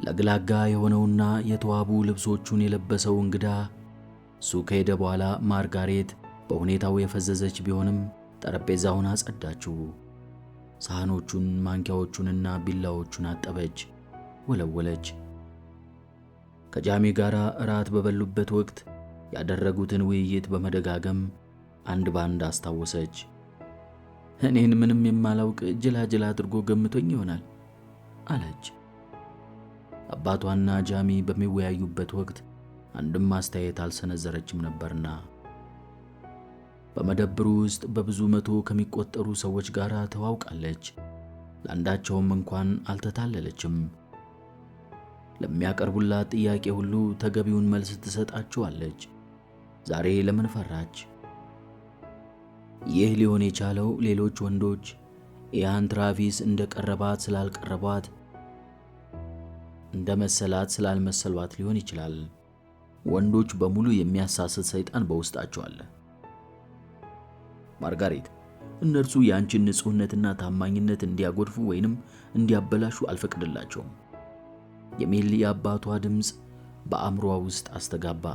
ለግላጋ የሆነውና የተዋቡ ልብሶቹን የለበሰው እንግዳ እሱ ከሄደ በኋላ ማርጋሬት በሁኔታው የፈዘዘች ቢሆንም ጠረጴዛውን አጸዳችው። ሳህኖቹን፣ ማንኪያዎቹንና ቢላዎቹን አጠበች፣ ወለወለች። ከጃሚ ጋር እራት በበሉበት ወቅት ያደረጉትን ውይይት በመደጋገም አንድ ባንድ አስታወሰች። እኔን ምንም የማላውቅ ጅላጅል አድርጎ ገምቶኝ ይሆናል አለች። አባቷና ጃሚ በሚወያዩበት ወቅት አንድም አስተያየት አልሰነዘረችም ነበርና። በመደብሩ ውስጥ በብዙ መቶ ከሚቆጠሩ ሰዎች ጋር ተዋውቃለች። ለአንዳቸውም እንኳን አልተታለለችም። ለሚያቀርቡላት ጥያቄ ሁሉ ተገቢውን መልስ ትሰጣቸዋለች። ዛሬ ለምን ፈራች? ይህ ሊሆን የቻለው ሌሎች ወንዶች ኢያን ትራቪስ እንደቀረባት ስላልቀረቧት፣ እንደመሰላት ስላልመሰሏት ሊሆን ይችላል። ወንዶች በሙሉ የሚያሳስት ሰይጣን በውስጣቸው አለ። ማርጋሬት፣ እነርሱ የአንቺን ንጹህነትና ታማኝነት እንዲያጎድፉ ወይንም እንዲያበላሹ አልፈቅድላቸውም የሚል የአባቷ ድምፅ በአእምሮዋ ውስጥ አስተጋባ።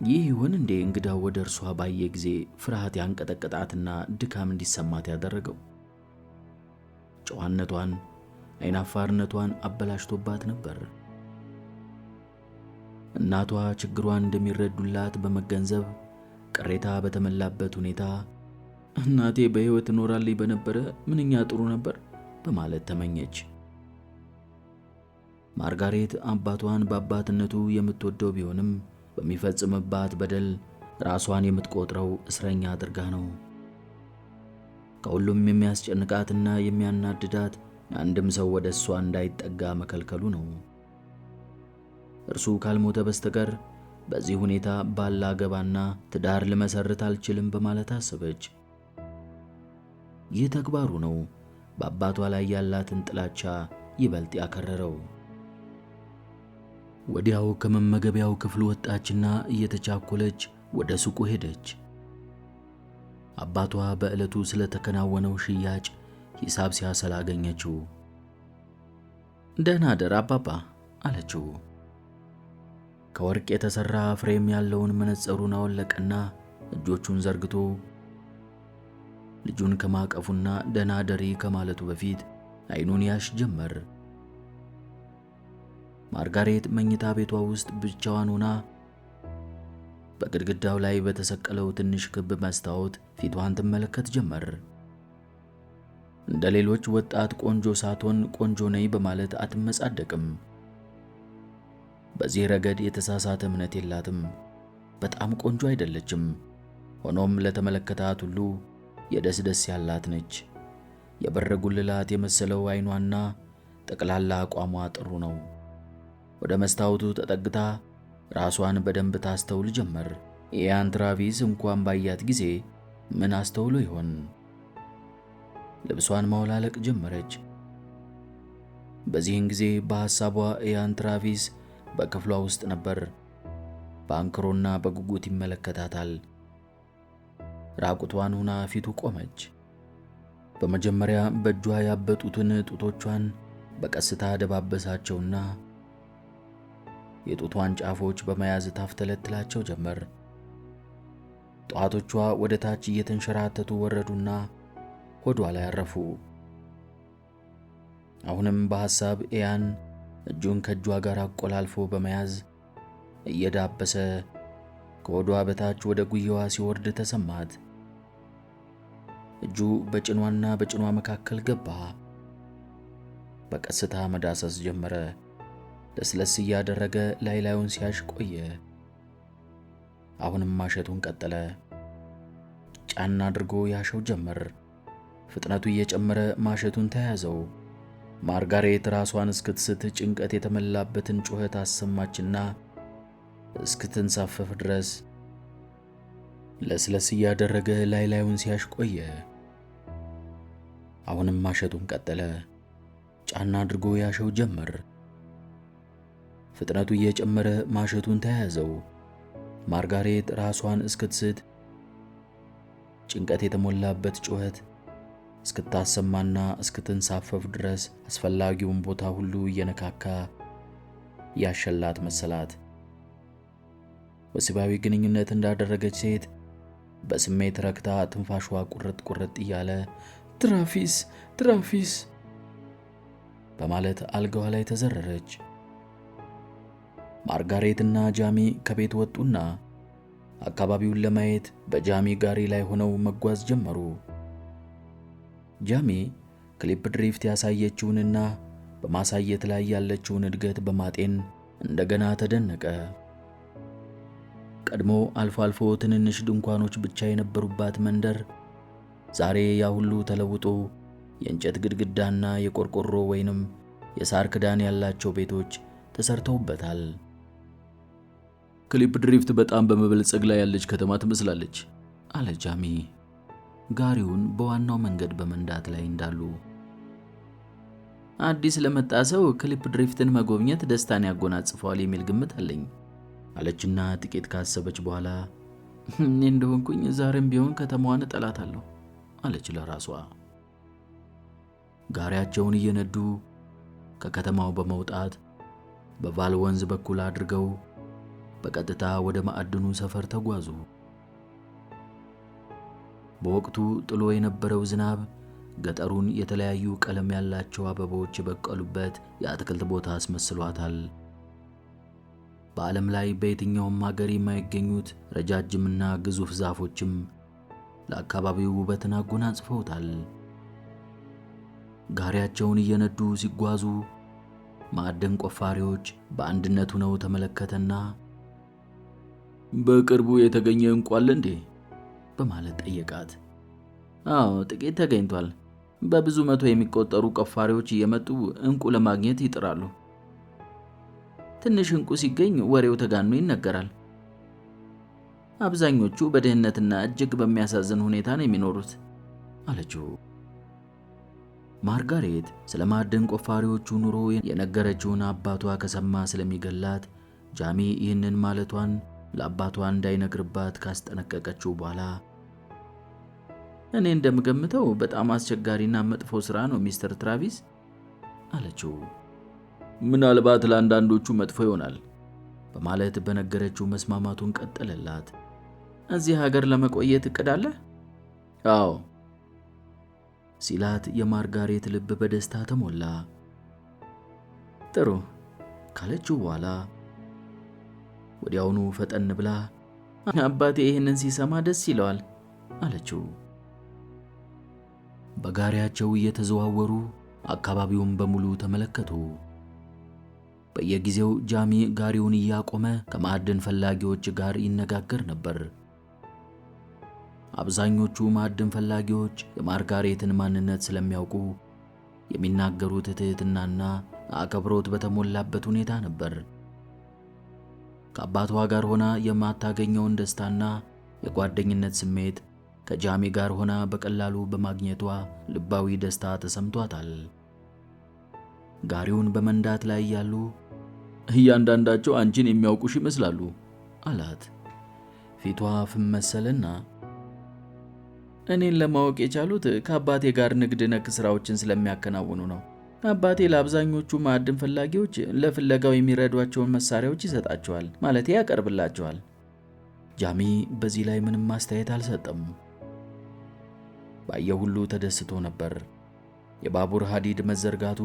ይህ ይሆን እንዴ እንግዳው ወደ እርሷ ባየ ጊዜ ፍርሃት ያንቀጠቀጣትና ድካም እንዲሰማት ያደረገው? ጨዋነቷን፣ አይናፋርነቷን አበላሽቶባት ነበር። እናቷ ችግሯን እንደሚረዱላት በመገንዘብ ቅሬታ በተሞላበት ሁኔታ እናቴ በሕይወት እኖራለች በነበረ ምንኛ ጥሩ ነበር በማለት ተመኘች። ማርጋሬት አባቷን በአባትነቱ የምትወደው ቢሆንም በሚፈጽምባት በደል ራሷን የምትቆጥረው እስረኛ አድርጋ ነው። ከሁሉም የሚያስጨንቃትና የሚያናድዳት አንድም ሰው ወደ እሷ እንዳይጠጋ መከልከሉ ነው። እርሱ ካልሞተ በስተቀር በዚህ ሁኔታ ባላገባና ትዳር ልመሰርት አልችልም በማለት አሰበች። ይህ ተግባሩ ነው በአባቷ ላይ ያላትን ጥላቻ ይበልጥ ያከረረው። ወዲያው ከመመገቢያው ክፍል ወጣችና እየተቻኮለች ወደ ሱቁ ሄደች። አባቷ በዕለቱ ስለተከናወነው ሽያጭ ሂሳብ ሲያሰላ አገኘችው። ደህና አደር አባባ አለችው። ከወርቅ የተሰራ ፍሬም ያለውን መነጽሩን አወለቀና እጆቹን ዘርግቶ ልጁን ከማቀፉና ደህና አደሪ ከማለቱ በፊት አይኑን ያሽ ጀመር። ማርጋሬት መኝታ ቤቷ ውስጥ ብቻዋን ሆና በግድግዳው ላይ በተሰቀለው ትንሽ ክብ መስታወት ፊቷን ትመለከት ጀመር። እንደ ሌሎች ወጣት ቆንጆ ሳትሆን ቆንጆ ነኝ በማለት አትመጻደቅም። በዚህ ረገድ የተሳሳተ እምነት የላትም። በጣም ቆንጆ አይደለችም። ሆኖም ለተመለከታት ሁሉ የደስደስ ያላት ነች። የብር ጉልላት የመሰለው አይኗና ጠቅላላ አቋሟ ጥሩ ነው። ወደ መስታወቱ ተጠግታ ራሷን በደንብ ታስተውል ጀመር። ኢያን ትራቪስ እንኳን ባያት ጊዜ ምን አስተውሎ ይሆን? ልብሷን ማውላለቅ ጀመረች። በዚህን ጊዜ በሐሳቧ ኢያን ትራቪስ በክፍሏ ውስጥ ነበር። በአንክሮና በጉጉት ይመለከታታል። ራቁቷን ሆና ፊቱ ቆመች። በመጀመሪያ በእጇ ያበጡትን ጡቶቿን በቀስታ ደባበሳቸውና የጡቷን ጫፎች በመያዝ ታፍተለትላቸው ጀመር። ጧቶቿ ወደ ታች እየተንሸራተቱ ወረዱና ሆዷ ላይ አረፉ። አሁንም በሐሳብ ኢያን እጁን ከእጇ ጋር አቆላልፎ በመያዝ እየዳበሰ ከሆዷ በታች ወደ ጉያዋ ሲወርድ ተሰማት። እጁ በጭኗና በጭኗ መካከል ገባ። በቀስታ መዳሰስ ጀመረ። ለስለስ እያደረገ ላዩን ሲያሽ ቆየ። አሁንም ማሸቱን ቀጠለ። ጫና አድርጎ ያሸው ጀመር። ፍጥነቱ እየጨመረ ማሸቱን ተያዘው። ማርጋሬት ራሷን እስክትስት ጭንቀት የተመላበትን ጩኸት አሰማችና እስክትንሳፈፍ ድረስ ለስለስ እያደረገ ላዩን ሲያሽ ቆየ። አሁንም ማሸቱን ቀጠለ። ጫና አድርጎ ያሸው ጀመር። ፍጥነቱ እየጨመረ ማሸቱን ተያዘው። ማርጋሬት ራሷን እስክትስት ጭንቀት የተሞላበት ጩኸት እስክታሰማና እስክትንሳፈፍ ድረስ አስፈላጊውን ቦታ ሁሉ እየነካካ ያሸላት መሰላት። ወሲባዊ ግንኙነት እንዳደረገች ሴት በስሜት ረክታ ትንፋሿ ቁርጥ ቁርጥ እያለ ትራፊስ ትራፊስ በማለት አልጋዋ ላይ ተዘረረች። ማርጋሬትና ጃሚ ከቤት ወጡና አካባቢውን ለማየት በጃሚ ጋሪ ላይ ሆነው መጓዝ ጀመሩ። ጃሚ ክሊፕ ድሪፍት ያሳየችውንና በማሳየት ላይ ያለችውን እድገት በማጤን እንደገና ተደነቀ። ቀድሞ አልፎ አልፎ ትንንሽ ድንኳኖች ብቻ የነበሩባት መንደር ዛሬ ያ ሁሉ ተለውጦ የእንጨት ግድግዳና የቆርቆሮ ወይንም የሳር ክዳን ያላቸው ቤቶች ተሰርተውበታል። ክሊፕ ድሪፍት በጣም በመበልጸግ ላይ ያለች ከተማ ትመስላለች አለ ጃሚ ጋሪውን በዋናው መንገድ በመንዳት ላይ እንዳሉ። አዲስ ለመጣ ሰው ክሊፕ ድሪፍትን መጎብኘት ደስታን ያጎናጽፈዋል የሚል ግምት አለኝ አለችና ጥቂት ካሰበች በኋላ እኔ እንደሆንኩኝ ዛሬም ቢሆን ከተማዋን እጠላታለሁ አለች ለራሷ። ጋሪያቸውን እየነዱ ከከተማው በመውጣት በቫል ወንዝ በኩል አድርገው በቀጥታ ወደ ማዕድኑ ሰፈር ተጓዙ። በወቅቱ ጥሎ የነበረው ዝናብ ገጠሩን የተለያዩ ቀለም ያላቸው አበቦች የበቀሉበት የአትክልት ቦታ አስመስሏታል። በዓለም ላይ በየትኛውም ሀገር የማይገኙት ረጃጅምና ግዙፍ ዛፎችም ለአካባቢው ውበትን አጎናጽፈውታል። ጋሪያቸውን እየነዱ ሲጓዙ ማዕድን ቆፋሪዎች በአንድነት ሆነው ተመለከተና በቅርቡ የተገኘ ዕንቁ አለ እንዴ በማለት ጠየቃት። አዎ ጥቂት ተገኝቷል። በብዙ መቶ የሚቆጠሩ ቆፋሪዎች እየመጡ ዕንቁ ለማግኘት ይጥራሉ። ትንሽ ዕንቁ ሲገኝ ወሬው ተጋኖ ይነገራል። አብዛኞቹ በድህነትና እጅግ በሚያሳዝን ሁኔታ ነው የሚኖሩት አለችው። ማርጋሬት ስለ ማዕድን ቆፋሪዎቹ ኑሮ የነገረችውን አባቷ ከሰማ ስለሚገላት ጃሚ ይህንን ማለቷን ለአባቷ እንዳይነግርባት ካስጠነቀቀችው በኋላ እኔ እንደምገምተው በጣም አስቸጋሪና መጥፎ ሥራ ነው ሚስተር ትራቪስ አለችው። ምናልባት ለአንዳንዶቹ መጥፎ ይሆናል በማለት በነገረችው መስማማቱን ቀጠለላት። እዚህ ሀገር ለመቆየት እቅድ አለ? አዎ ሲላት የማርጋሬት ልብ በደስታ ተሞላ። ጥሩ ካለችው በኋላ ወዲያውኑ ፈጠን ብላ አባቴ ይህንን ሲሰማ ደስ ይለዋል አለችው። በጋሪያቸው እየተዘዋወሩ አካባቢውን በሙሉ ተመለከቱ። በየጊዜው ጃሚ ጋሪውን እያቆመ ከማዕድን ፈላጊዎች ጋር ይነጋገር ነበር። አብዛኞቹ ማዕድን ፈላጊዎች የማርጋሬትን ማንነት ስለሚያውቁ የሚናገሩት ትህትናና አክብሮት በተሞላበት ሁኔታ ነበር። ከአባቷ ጋር ሆና የማታገኘውን ደስታና የጓደኝነት ስሜት ከጃሚ ጋር ሆና በቀላሉ በማግኘቷ ልባዊ ደስታ ተሰምቷታል። ጋሪውን በመንዳት ላይ ያሉ እያንዳንዳቸው አንቺን የሚያውቁሽ ይመስላሉ አላት። ፊቷ ፍም መሰለና እኔን ለማወቅ የቻሉት ከአባቴ ጋር ንግድ ነክ ስራዎችን ስለሚያከናውኑ ነው። አባቴ ለአብዛኞቹ ማዕድን ፈላጊዎች ለፍለጋው የሚረዷቸውን መሳሪያዎች ይሰጣቸዋል፣ ማለት ያቀርብላቸዋል። ጃሚ በዚህ ላይ ምንም ማስተያየት አልሰጠም። ባየው ሁሉ ተደስቶ ነበር። የባቡር ሐዲድ መዘርጋቱ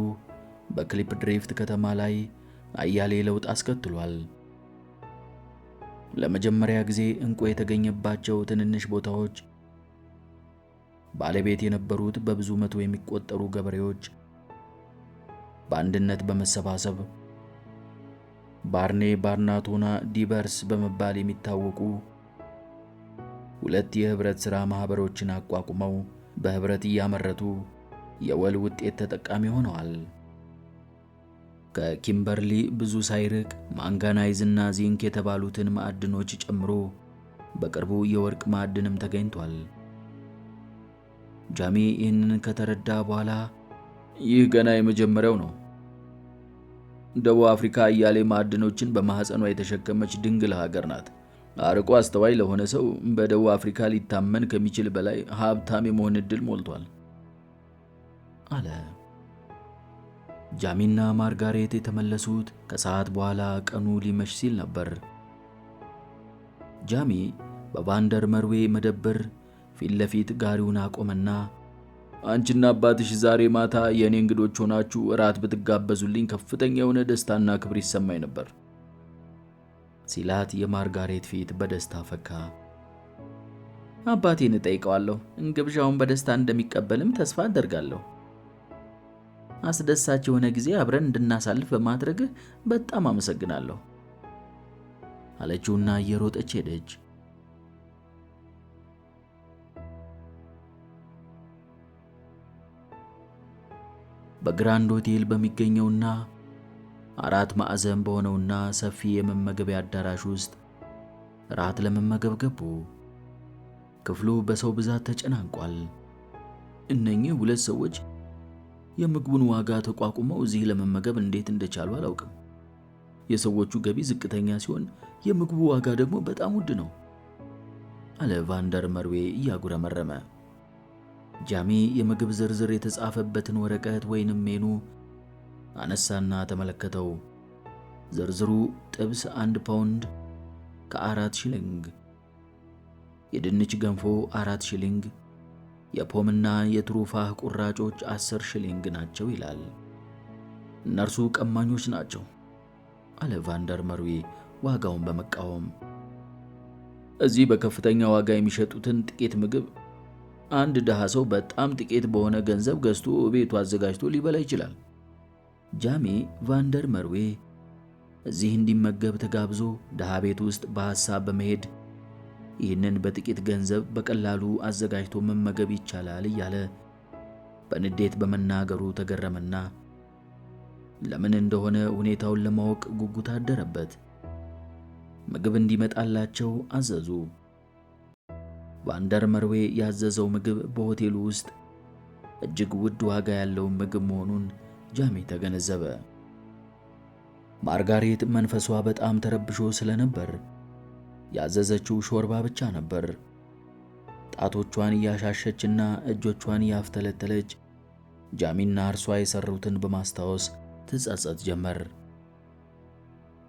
በክሊፕ ድሪፍት ከተማ ላይ አያሌ ለውጥ አስከትሏል። ለመጀመሪያ ጊዜ ዕንቁ የተገኘባቸው ትንንሽ ቦታዎች ባለቤት የነበሩት በብዙ መቶ የሚቆጠሩ ገበሬዎች በአንድነት በመሰባሰብ ባርኔ ባርናቶና ዲበርስ በመባል የሚታወቁ ሁለት የህብረት ሥራ ማህበሮችን አቋቁመው በህብረት እያመረቱ የወል ውጤት ተጠቃሚ ሆነዋል። ከኪምበርሊ ብዙ ሳይርቅ ማንጋናይዝና ዚንክ የተባሉትን ማዕድኖች ጨምሮ በቅርቡ የወርቅ ማዕድንም ተገኝቷል። ጃሚ ይህንን ከተረዳ በኋላ ይህ ገና የመጀመሪያው ነው። ደቡብ አፍሪካ አያሌ ማዕድኖችን በማህፀኗ የተሸከመች ድንግል ሀገር ናት። አርቆ አስተዋይ ለሆነ ሰው በደቡብ አፍሪካ ሊታመን ከሚችል በላይ ሀብታም የመሆን ዕድል ሞልቷል አለ። ጃሚና ማርጋሬት የተመለሱት ከሰዓት በኋላ ቀኑ ሊመሽ ሲል ነበር። ጃሚ በቫንደር መርዌ መደብር ፊት ለፊት ጋሪውን አቆመና አንቺና አባትሽ ዛሬ ማታ የእኔ እንግዶች ሆናችሁ እራት ብትጋበዙልኝ ከፍተኛ የሆነ ደስታና ክብር ይሰማኝ ነበር ሲላት የማርጋሬት ፊት በደስታ ፈካ። አባቴን እጠይቀዋለሁ፣ ግብዣውን በደስታ እንደሚቀበልም ተስፋ አደርጋለሁ። አስደሳች የሆነ ጊዜ አብረን እንድናሳልፍ በማድረግህ በጣም አመሰግናለሁ አለችውና እየሮጠች ሄደች። በግራንድ ሆቴል በሚገኘውና 4 ማዕዘን በሆነውና ሰፊ የመመገቢያ አዳራሽ ውስጥ ራት ለመመገብ ገቡ። ክፍሉ በሰው ብዛት ተጨናንቋል። እነኚህ 2 ሰዎች የምግቡን ዋጋ ተቋቁመው እዚህ ለመመገብ እንዴት እንደቻሉ አላውቅም። የሰዎቹ ገቢ ዝቅተኛ ሲሆን የምግቡ ዋጋ ደግሞ በጣም ውድ ነው አለ ቫንደር መርዌ እያጉረመረመ። ጃሚ የምግብ ዝርዝር የተጻፈበትን ወረቀት ወይንም ሜኑ አነሳና ተመለከተው። ዝርዝሩ ጥብስ 1 ፓውንድ ከ4 ሽሊንግ፣ የድንች ገንፎ 4 ሽሊንግ፣ የፖምና የትሩፋህ ቁራጮች 10 ሽሊንግ ናቸው ይላል። እነርሱ ቀማኞች ናቸው አለ ቫንደር መርዌ ዋጋውን በመቃወም። እዚህ በከፍተኛ ዋጋ የሚሸጡትን ጥቂት ምግብ አንድ ድሃ ሰው በጣም ጥቂት በሆነ ገንዘብ ገዝቶ ቤቱ አዘጋጅቶ ሊበላ ይችላል። ጃሚ ቫንደር መርዌ እዚህ እንዲመገብ ተጋብዞ ድሃ ቤት ውስጥ በሐሳብ በመሄድ ይህንን በጥቂት ገንዘብ በቀላሉ አዘጋጅቶ መመገብ ይቻላል እያለ በንዴት በመናገሩ ተገረመና ለምን እንደሆነ ሁኔታውን ለማወቅ ጉጉት አደረበት። ምግብ እንዲመጣላቸው አዘዙ። ቫንደር መርዌ ያዘዘው ምግብ በሆቴሉ ውስጥ እጅግ ውድ ዋጋ ያለው ምግብ መሆኑን ጃሚ ተገነዘበ። ማርጋሬት መንፈሷ በጣም ተረብሾ ስለነበር ያዘዘችው ሾርባ ብቻ ነበር። ጣቶቿን እያሻሸችና እጆቿን እያፍተለተለች ጃሚና እርሷ የሰሩትን በማስታወስ ትጸጸት ጀመር።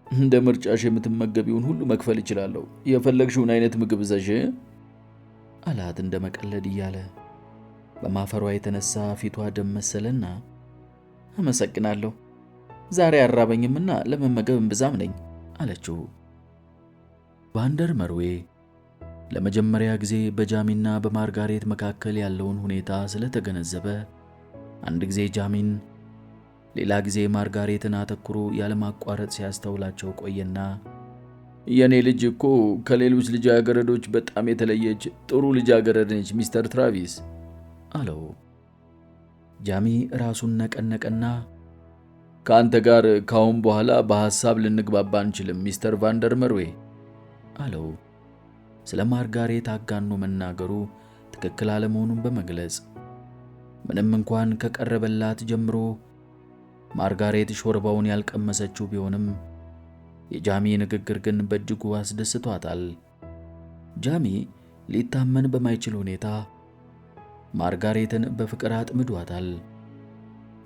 እንደ ምርጫሽ የምትመገቢውን ሁሉ መክፈል እችላለሁ፣ የፈለግሽውን አይነት ምግብ ዘዥ አላት እንደ መቀለድ እያለ። በማፈሯ የተነሳ ፊቷ ደም መሰለና አመሰግናለሁ፣ ዛሬ አራበኝምና ለመመገብ እምብዛም ነኝ አለችው። ቫንደር መርዌ ለመጀመሪያ ጊዜ በጃሚና በማርጋሬት መካከል ያለውን ሁኔታ ስለተገነዘበ አንድ ጊዜ ጃሚን፣ ሌላ ጊዜ ማርጋሬትን አተኩሮ ያለማቋረጥ ሲያስተውላቸው ቆየና የኔ ልጅ እኮ ከሌሎች ልጃገረዶች በጣም የተለየች ጥሩ ልጃገረድ ነች ሚስተር ትራቪስ አለው። ጃሚ ራሱን ነቀነቀና ከአንተ ጋር ካሁን በኋላ በሐሳብ ልንግባባ አንችልም ሚስተር ቫንደር መርዌ አለው። ስለ ማርጋሬት አጋኖ መናገሩ ትክክል አለመሆኑን በመግለጽ ምንም እንኳን ከቀረበላት ጀምሮ ማርጋሬት ሾርባውን ያልቀመሰችው ቢሆንም የጃሚ ንግግር ግን በእጅጉ አስደስቷታል። ጃሚ ሊታመን በማይችል ሁኔታ ማርጋሬትን በፍቅር አጥምዷታል።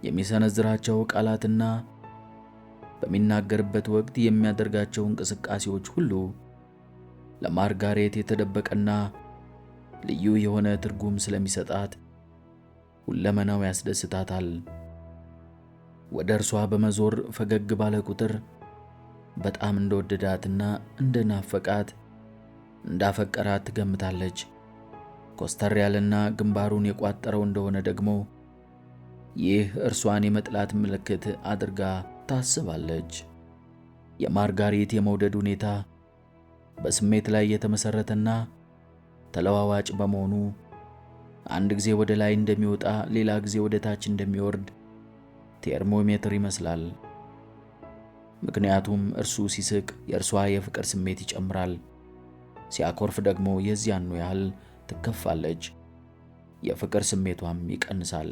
የሚሰነዝራቸው ቃላትና በሚናገርበት ወቅት የሚያደርጋቸው እንቅስቃሴዎች ሁሉ ለማርጋሬት የተደበቀና ልዩ የሆነ ትርጉም ስለሚሰጣት ሁለመናው ያስደስታታል። ወደ እርሷ በመዞር ፈገግ ባለ ቁጥር በጣም እንደወደዳትና እንደናፈቃት እንዳፈቀራት ትገምታለች። ኮስተር ያለና ግንባሩን የቋጠረው እንደሆነ ደግሞ ይህ እርሷን የመጥላት ምልክት አድርጋ ታስባለች። የማርጋሬት የመውደድ ሁኔታ በስሜት ላይ የተመሰረተና ተለዋዋጭ በመሆኑ አንድ ጊዜ ወደ ላይ እንደሚወጣ ሌላ ጊዜ ወደ ታች እንደሚወርድ ቴርሞሜትር ይመስላል። ምክንያቱም እርሱ ሲስቅ የእርሷ የፍቅር ስሜት ይጨምራል፣ ሲያኮርፍ ደግሞ የዚያኑ ያህል ትከፋለች፣ የፍቅር ስሜቷም ይቀንሳል።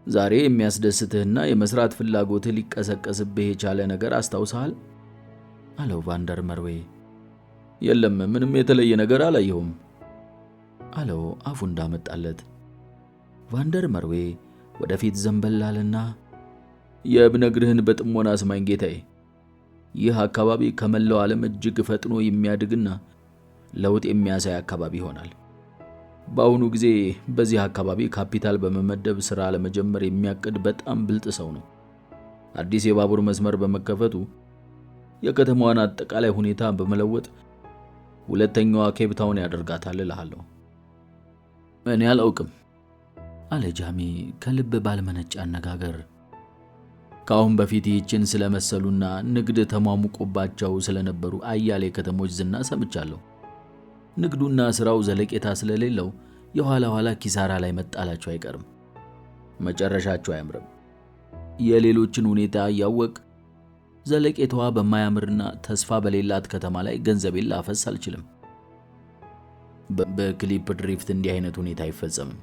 ዛሬ የሚያስደስትህና የመስራት ፍላጎትህ ሊቀሰቀስብህ የቻለ ነገር አስታውሰሃል? አለው ቫንደር መርዌ። የለም፣ ምንም የተለየ ነገር አላየሁም አለው አፉ እንዳመጣለት። ቫንደር መርዌ ወደፊት ዘንበል አለና የብነግርህን በጥሞና ስማኝ ጌታዬ። ይህ አካባቢ ከመላው ዓለም እጅግ ፈጥኖ የሚያድግና ለውጥ የሚያሳይ አካባቢ ይሆናል። በአሁኑ ጊዜ በዚህ አካባቢ ካፒታል በመመደብ ሥራ ለመጀመር የሚያቅድ በጣም ብልጥ ሰው ነው። አዲስ የባቡር መስመር በመከፈቱ የከተማዋን አጠቃላይ ሁኔታ በመለወጥ ሁለተኛዋ ኬፕ ታውን ያደርጋታል እልሃለሁ። እኔ አላውቅም አለ ጃሚ ከልብ ባልመነጨ አነጋገር። ከአሁን በፊት ይህችን ስለመሰሉና ንግድ ተሟሙቆባቸው ስለነበሩ አያሌ ከተሞች ዝና ሰምቻለሁ። ንግዱና ሥራው ዘለቄታ ስለሌለው የኋላ ኋላ ኪሳራ ላይ መጣላቸው አይቀርም። መጨረሻቸው አያምርም። የሌሎችን ሁኔታ እያወቅ ዘለቄታዋ በማያምርና ተስፋ በሌላት ከተማ ላይ ገንዘቤን ላፈስ አልችልም። በክሊፕ ድሪፍት እንዲህ አይነት ሁኔታ አይፈጸምም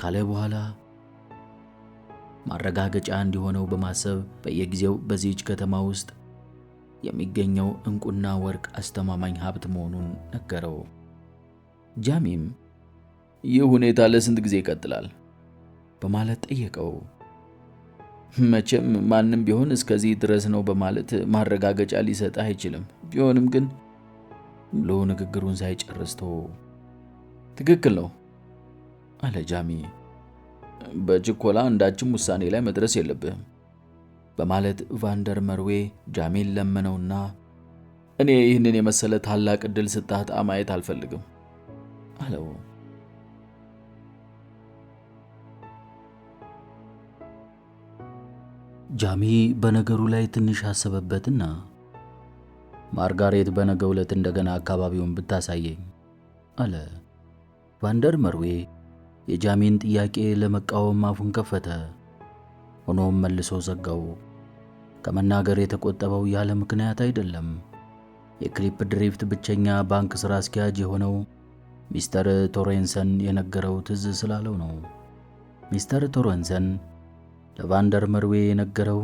ካለ በኋላ ማረጋገጫ እንዲሆነው በማሰብ በየጊዜው በዚህች ከተማ ውስጥ የሚገኘው ዕንቁና ወርቅ አስተማማኝ ሀብት መሆኑን ነገረው። ጃሚም ይህ ሁኔታ ለስንት ጊዜ ይቀጥላል በማለት ጠየቀው። መቼም ማንም ቢሆን እስከዚህ ድረስ ነው በማለት ማረጋገጫ ሊሰጥ አይችልም። ቢሆንም ግን ብሎ ንግግሩን ሳይጨርስ ትክክል ነው አለ ጃሚ። በችኮላ አንዳችም ውሳኔ ላይ መድረስ የለብህም በማለት ቫንደር መርዌ ጃሚን ለመነውና እኔ ይህንን የመሰለ ታላቅ ዕድል ስታጣ ማየት አልፈልግም አለው። ጃሚ በነገሩ ላይ ትንሽ አሰበበትና ማርጋሬት በነገው ዕለት እንደገና አካባቢውን ብታሳየኝ አለ። ቫንደር መርዌ የጃሚን ጥያቄ ለመቃወም አፉን ከፈተ። ሆኖም መልሶ ዘጋው። ከመናገር የተቆጠበው ያለ ምክንያት አይደለም። የክሊፕ ድሪፍት ብቸኛ ባንክ ሥራ አስኪያጅ የሆነው ሚስተር ቶሬንሰን የነገረው ትዝ ስላለው ነው። ሚስተር ቶሬንሰን ለቫንደር መርዌ የነገረው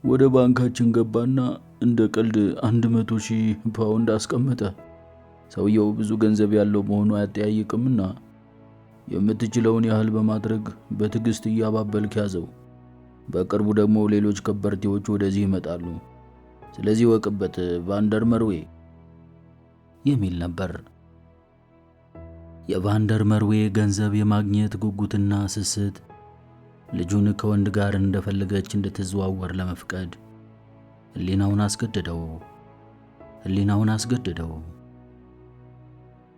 ወደ ባንካችን ገባና እንደ ቀልድ 100,000 ፓውንድ አስቀመጠ። ሰውየው ብዙ ገንዘብ ያለው መሆኑ አያጠያይቅምና የምትችለውን ያህል በማድረግ በትዕግስት እያባበልክ ያዘው። በቅርቡ ደግሞ ሌሎች ከበርቴዎች ወደዚህ ይመጣሉ። ስለዚህ ወቅበት ቫንደር መርዌ የሚል ነበር። የቫንደር መርዌ ገንዘብ የማግኘት ጉጉትና ስስት ልጁን ከወንድ ጋር እንደፈለገች እንድትዘዋወር ለመፍቀድ ሕሊናውን አስገደደው።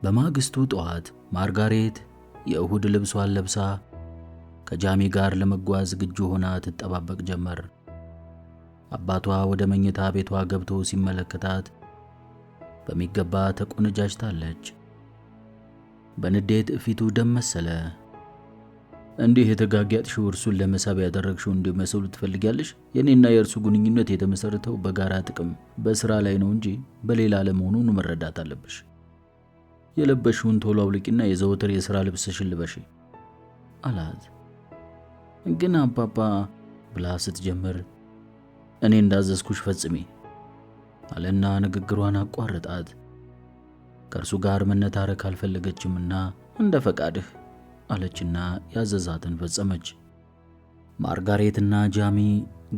በማግስቱ ጠዋት ማርጋሬት የእሁድ ልብሷን ለብሳ ከጃሚ ጋር ለመጓዝ ዝግጁ ሆና ትጠባበቅ ጀመር። አባቷ ወደ መኝታ ቤቷ ገብቶ ሲመለከታት በሚገባ ተቆነጃጅታለች። በንዴት ፊቱ ደም መሰለ። እንዲህ የተጋጋጥሽው እርሱን ለመሳብ ያደረግሽው እንዲመስሉ ትፈልጊያለሽ? የኔና የእርሱ ግንኙነት የተመሰረተው በጋራ ጥቅም በስራ ላይ ነው እንጂ በሌላ ለመሆኑን መረዳት አለብሽ። የለበሽውን ቶሎ አውልቂና የዘወትር የሥራ ልብስሽን ልበሺ አላት። ግን አባባ ብላ ስትጀምር እኔ እንዳዘዝኩሽ ፈጽሚ አለና ንግግሯን አቋረጣት። ከእርሱ ጋር መነታረክ አልፈለገችምና እንደ ፈቃድህ አለችና ያዘዛትን ፈጸመች። ማርጋሬትና ጃሚ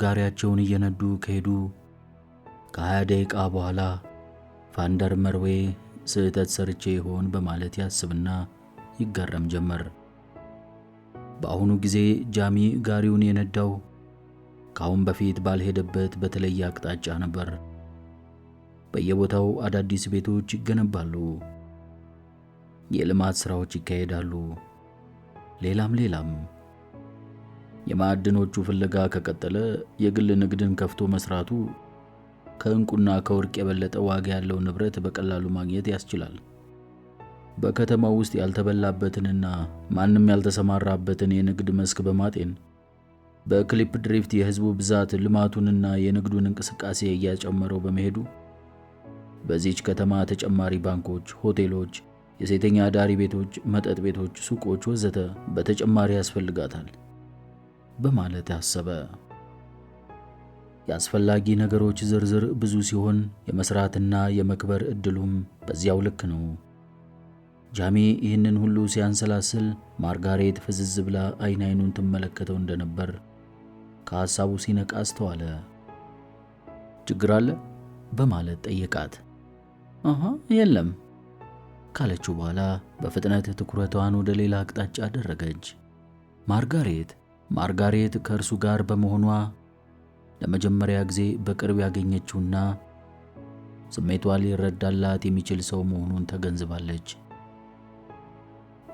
ጋሪያቸውን እየነዱ ከሄዱ ከ20 ደቂቃ በኋላ ቫንደር መርዌ ስህተት ሰርቼ ይሆን በማለት ያስብና ይገረም ጀመር። በአሁኑ ጊዜ ጃሚ ጋሪውን የነዳው ከአሁን በፊት ባልሄደበት በተለየ አቅጣጫ ነበር። በየቦታው አዳዲስ ቤቶች ይገነባሉ፣ የልማት ሥራዎች ይካሄዳሉ፣ ሌላም። የማዕድኖቹ ፍለጋ ከቀጠለ የግል ንግድን ከፍቶ መስራቱ ከዕንቁና ከወርቅ የበለጠ ዋጋ ያለው ንብረት በቀላሉ ማግኘት ያስችላል። በከተማው ውስጥ ያልተበላበትንና ማንም ያልተሰማራበትን የንግድ መስክ በማጤን በክሊፕ ድሪፍት የሕዝቡ ብዛት ልማቱንና የንግዱን እንቅስቃሴ እያጨመረው በመሄዱ በዚህች ከተማ ተጨማሪ ባንኮች፣ ሆቴሎች፣ የሴተኛ አዳሪ ቤቶች፣ መጠጥ ቤቶች፣ ሱቆች ወዘተ በተጨማሪ ያስፈልጋታል በማለት አሰበ። የአስፈላጊ ነገሮች ዝርዝር ብዙ ሲሆን የመስራትና የመክበር ዕድሉም በዚያው ልክ ነው። ጃሚ ይህንን ሁሉ ሲያንሰላስል ማርጋሬት ፍዝዝ ብላ አይኑን ትመለከተው እንደነበር ከሐሳቡ ሲነቃ አስተዋለ። ችግር አለ በማለት ጠየቃት። የለም ካለችው በኋላ በፍጥነት ትኩረቷን ወደ ሌላ አቅጣጫ አደረገች። ማርጋሬት ከእርሱ ጋር በመሆኗ ለመጀመሪያ ጊዜ በቅርብ ያገኘችውና ስሜቷ ሊረዳላት የሚችል ሰው መሆኑን ተገንዝባለች።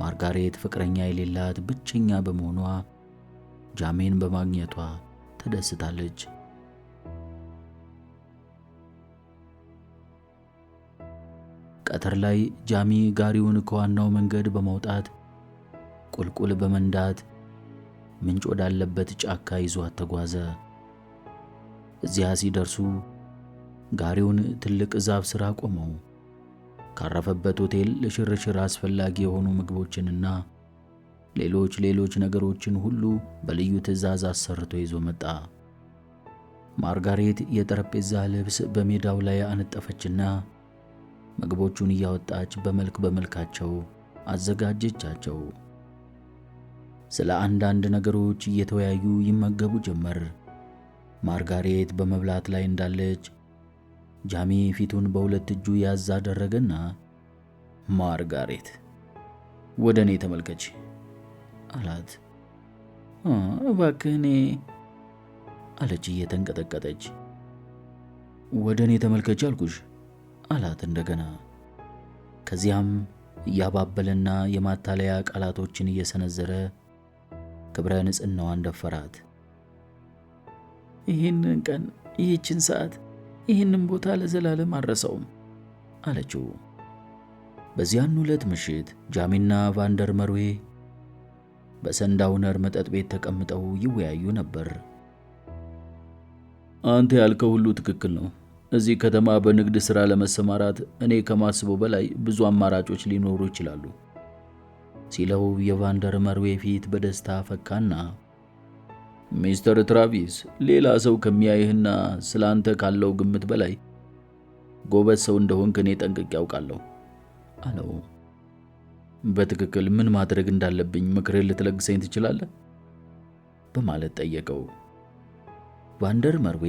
ማርጋሬት ፍቅረኛ የሌላት ብቸኛ በመሆኗ ጃሚን በማግኘቷ ተደስታለች። ቀትር ላይ ጃሚ ጋሪውን ከዋናው መንገድ በማውጣት ቁልቁል በመንዳት ምንጭ ወዳለበት ጫካ ይዟት ተጓዘ። እዚያ ሲደርሱ ጋሪውን ትልቅ ዛፍ ስር አቆመው። ካረፈበት ሆቴል ለሽርሽር አስፈላጊ የሆኑ ምግቦችንና ሌሎች ነገሮችን ሁሉ በልዩ ትዕዛዝ አሰርቶ ይዞ መጣ። ማርጋሬት የጠረጴዛ ልብስ በሜዳው ላይ አነጠፈችና ምግቦቹን እያወጣች በመልካቸው አዘጋጀቻቸው። ስለ አንዳንድ ነገሮች እየተወያዩ ይመገቡ ጀመር። ማርጋሬት በመብላት ላይ እንዳለች ጃሚ ፊቱን በሁለት እጁ ያዝ አደረገና ማርጋሬት ወደ እኔ ተመልከች አላት። እባክህ እኔ አለች እየተንቀጠቀጠች። ወደ እኔ ተመልከች አልኩሽ አላት እንደገና። ከዚያም እያባበለና የማታለያ ቃላቶችን እየሰነዘረ ክብረ ንጽሕናዋን ደፈራት። ይህንን ቀን፣ ይህችን ሰዓት፣ ይህንን ቦታ ለዘላለም አልረሳውም አለችው። በዚያን ዕለት ምሽት ጃሚና ቫንደር መርዌ በሰንዳውነር መጠጥ ቤት ተቀምጠው ይወያዩ ነበር። አንተ ያልከው ሁሉ ትክክል ነው። እዚህ ከተማ በንግድ ሥራ ለመሰማራት እኔ ከማስበው በላይ ብዙ አማራጮች ሊኖሩ ይችላሉ ሲለው የቫንደር መርዌ ፊት በደስታ ፈካና ሚስተር ትራቪስ ሌላ ሰው ከሚያይህና ስላንተ ካለው ግምት በላይ ጎበዝ ሰው እንደሆንክ እኔ ጠንቅቄ ያውቃለሁ አለው። በትክክል ምን ማድረግ እንዳለብኝ ምክሬን ልትለግሰኝ ትችላለህ? በማለት ጠየቀው። ቫንደር መርዌ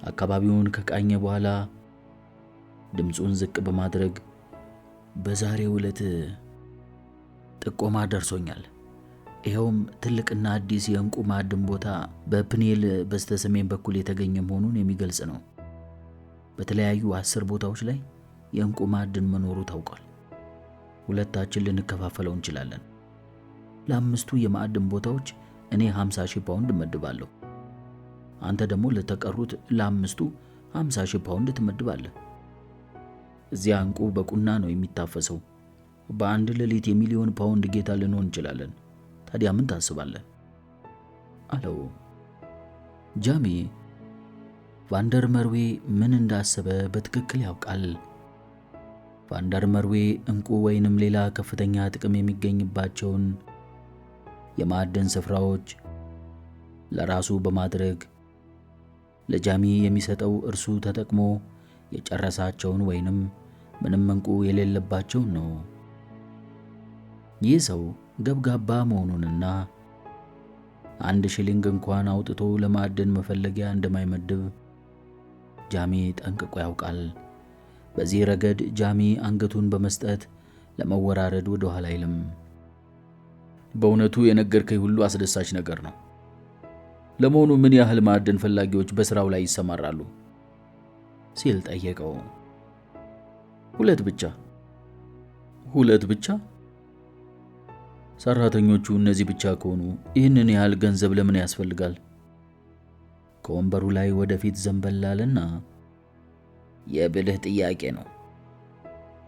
አካባቢውን ከቃኘ በኋላ ድምፁን ዝቅ በማድረግ በዛሬው ዕለት ጥቆማ ደርሶኛል። ይኸውም ትልቅና አዲስ የእንቁ ማዕድን ቦታ በፕኔል በስተሰሜን በኩል የተገኘ መሆኑን የሚገልጽ ነው። በተለያዩ 10 ቦታዎች ላይ የእንቁ ማዕድን መኖሩ ታውቋል። ሁለታችን ልንከፋፈለው እንችላለን። ለ5ቱ የማዕድን ቦታዎች እኔ 50,000 ፓውንድ እመድባለሁ። አንተ ደግሞ ለተቀሩት ለ5ቱ 50,000 ፓውንድ ትመድባለህ። እዚያ እንቁ በቁና ነው የሚታፈሰው። በአንድ ሌሊት የሚሊዮን ፓውንድ ጌታ ልንሆን እንችላለን። ታዲያ ምን ታስባለህ? አለው። ጃሚ ቫንደር መርዌ ምን እንዳሰበ በትክክል ያውቃል። ቫንደር መርዌ እንቁ ወይንም ሌላ ከፍተኛ ጥቅም የሚገኝባቸውን የማዕድን ስፍራዎች ለራሱ በማድረግ ለጃሚ የሚሰጠው እርሱ ተጠቅሞ የጨረሳቸውን ወይንም ምንም እንቁ የሌለባቸውን ነው። ይህ ሰው ገብጋባ መሆኑንና 1 ሽሊንግ እንኳን አውጥቶ ለማዕድን መፈለጊያ እንደማይመድብ ጃሚ ጠንቅቆ ያውቃል። በዚህ ረገድ ጃሚ አንገቱን በመስጠት ለመወራረድ ወደ ኋላ አይልም። በእውነቱ የነገርከኝ ሁሉ አስደሳች ነገር ነው። ለመሆኑ ምን ያህል ማዕድን ፈላጊዎች በስራው ላይ ይሰማራሉ? ሲል ጠየቀው። 2 ብቻ። 2 ብቻ? ሰራተኞቹ እነዚህ ብቻ ከሆኑ ይህንን ያህል ገንዘብ ለምን ያስፈልጋል? ከወንበሩ ላይ ወደፊት ዘንበል አለና የብልህ ጥያቄ ነው።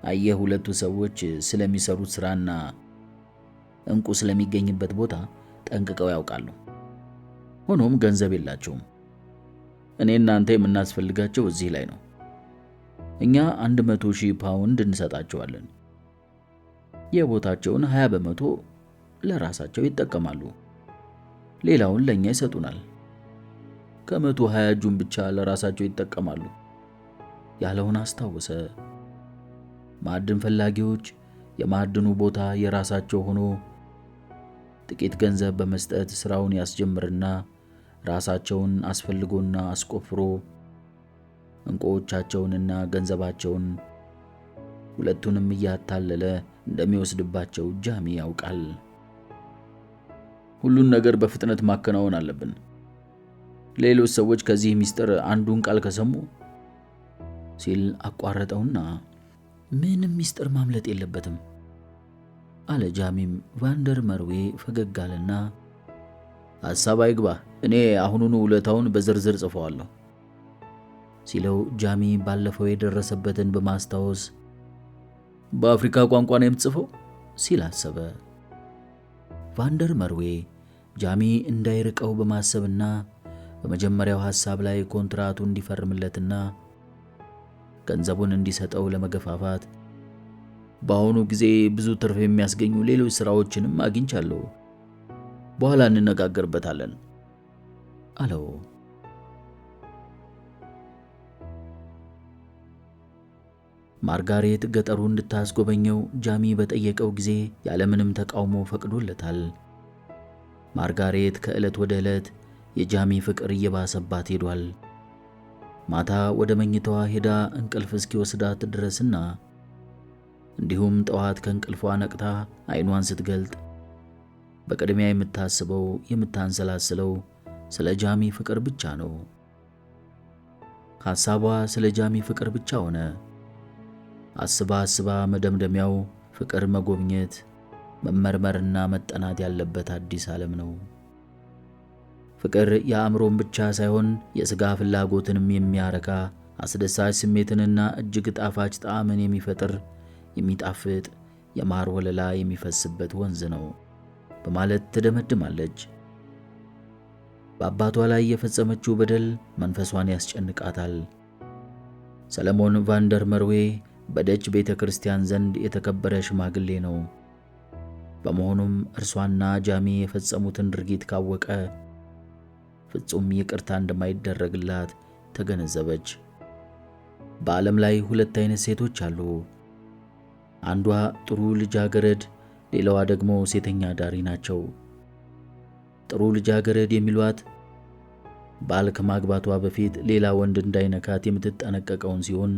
አየህ፣ 2ቱ ሰዎች ስለሚሰሩት ስራና እንቁ ስለሚገኝበት ቦታ ጠንቅቀው ያውቃሉ። ሆኖም ገንዘብ የላቸውም። እኔ እናንተ የምናስፈልጋቸው እዚህ ላይ ነው። እኛ 100,000 ፓውንድ እንሰጣቸዋለን። የቦታቸውን 20 በመቶ ለራሳቸው ይጠቀማሉ። ሌላውን ለኛ ይሰጡናል። ከ120 እጁን ብቻ ለራሳቸው ይጠቀማሉ ያለውን አስታወሰ። ማዕድን ፈላጊዎች የማዕድኑ ቦታ የራሳቸው ሆኖ ጥቂት ገንዘብ በመስጠት ሥራውን ያስጀምርና ራሳቸውን አስፈልጎና አስቆፍሮ ዕንቁዎቻቸውንና ገንዘባቸውን ሁለቱንም እያታለለ እንደሚወስድባቸው ጃሚ ያውቃል። ሁሉን ነገር በፍጥነት ማከናወን አለብን። ሌሎች ሰዎች ከዚህ ምስጢር አንዱን ቃል ከሰሙ ሲል አቋረጠውና ምንም ምስጢር ማምለጥ የለበትም አለ ጃሚም። ቫንደር መርዌ ፈገግ አለና ሐሳብ አይግባ፣ እኔ አሁኑኑ ውለታውን በዝርዝር ጽፈዋለሁ ሲለው ጃሚ ባለፈው የደረሰበትን በማስታወስ በአፍሪካ ቋንቋ ነው የምትጽፈው ሲል አሰበ። ቫንደር መርዌ ጃሚ እንዳይርቀው በማሰብና በመጀመሪያው ሐሳብ ላይ ኮንትራቱ እንዲፈርምለትና ገንዘቡን እንዲሰጠው ለመገፋፋት በአሁኑ ጊዜ ብዙ ትርፍ የሚያስገኙ ሌሎች ሥራዎችንም አግኝቻለሁ፣ በኋላ እንነጋገርበታለን አለው። ማርጋሬት ገጠሩ እንድታስጎበኘው ጃሚ በጠየቀው ጊዜ ያለምንም ተቃውሞ ፈቅዶለታል። ማርጋሬት ከዕለት ወደ ዕለት የጃሚ ፍቅር እየባሰባት ሄዷል። ማታ ወደ መኝታዋ ሄዳ እንቅልፍ እስኪወስዳት ድረስና እንዲሁም ጠዋት ከእንቅልፏ ነቅታ ዓይኗን ስትገልጥ በቅድሚያ የምታስበው የምታንሰላስለው ስለ ጃሚ ፍቅር ብቻ ነው። ሐሳቧ ስለ ጃሚ ፍቅር ብቻ ሆነ። አስባ መደምደሚያው ፍቅር መጎብኘት፣ መመርመርና መጠናት ያለበት አዲስ ዓለም ነው። ፍቅር የአእምሮን ብቻ ሳይሆን የሥጋ ፍላጎትንም የሚያረካ አስደሳች ስሜትንና እጅግ ጣፋጭ ጣዕምን የሚፈጥር የሚጣፍጥ የማር ወለላ የሚፈስበት ወንዝ ነው በማለት ትደመድማለች። በአባቷ ላይ የፈጸመችው በደል መንፈሷን ያስጨንቃታል። ሰለሞን ቫንደር መርዌ በደች ቤተ ክርስቲያን ዘንድ የተከበረ ሽማግሌ ነው። በመሆኑም እርሷና ጃሚ የፈጸሙትን ድርጊት ካወቀ ፍጹም ይቅርታ እንደማይደረግላት ተገነዘበች። በዓለም ላይ ሁለት አይነት ሴቶች አሉ። አንዷ ጥሩ ልጃገረድ፣ ሌላዋ ደግሞ ሴተኛ ዳሪ ናቸው። ጥሩ ልጃገረድ የሚሏት ባል ከማግባቷ በፊት ሌላ ወንድ እንዳይነካት የምትጠነቀቀውን ሲሆን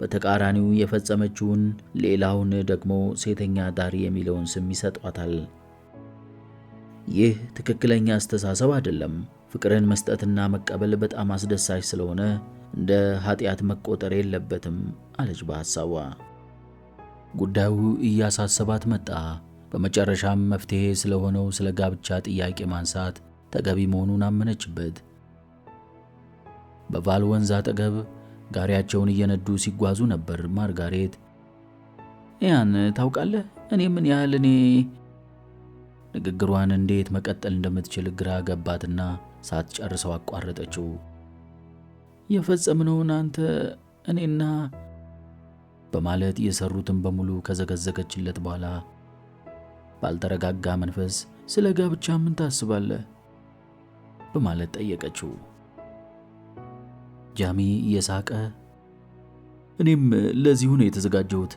በተቃራኒው የፈጸመችውን ሌላውን ደግሞ ሴተኛ ዳሪ የሚለውን ስም ይሰጧታል። ይህ ትክክለኛ አስተሳሰብ አይደለም። ፍቅርን መስጠትና መቀበል በጣም አስደሳች ስለሆነ እንደ ኃጢአት መቆጠር የለበትም አለች በሐሳቧ። ጉዳዩ እያሳሰባት መጣ። በመጨረሻም መፍትሄ ስለሆነው ስለ ጋብቻ ጥያቄ ማንሳት ተገቢ መሆኑን አመነችበት። በቫል ወንዝ አጠገብ ጋሪያቸውን እየነዱ ሲጓዙ ነበር ማርጋሬት ያን ታውቃለህ፣ እኔ ምን ያህል ንግግሯን እንዴት መቀጠል እንደምትችል ግራ ገባትና ሳትጨርሰው አቋረጠችው። የፈጸምነውን አንተ እኔና በማለት የሰሩትን በሙሉ ከዘገዘገችለት በኋላ ባልተረጋጋ መንፈስ ስለ ጋብቻ ምን ታስባለህ በማለት ጠየቀችው። ጃሚ እየሳቀ እኔም ለዚሁ ነው የተዘጋጀሁት።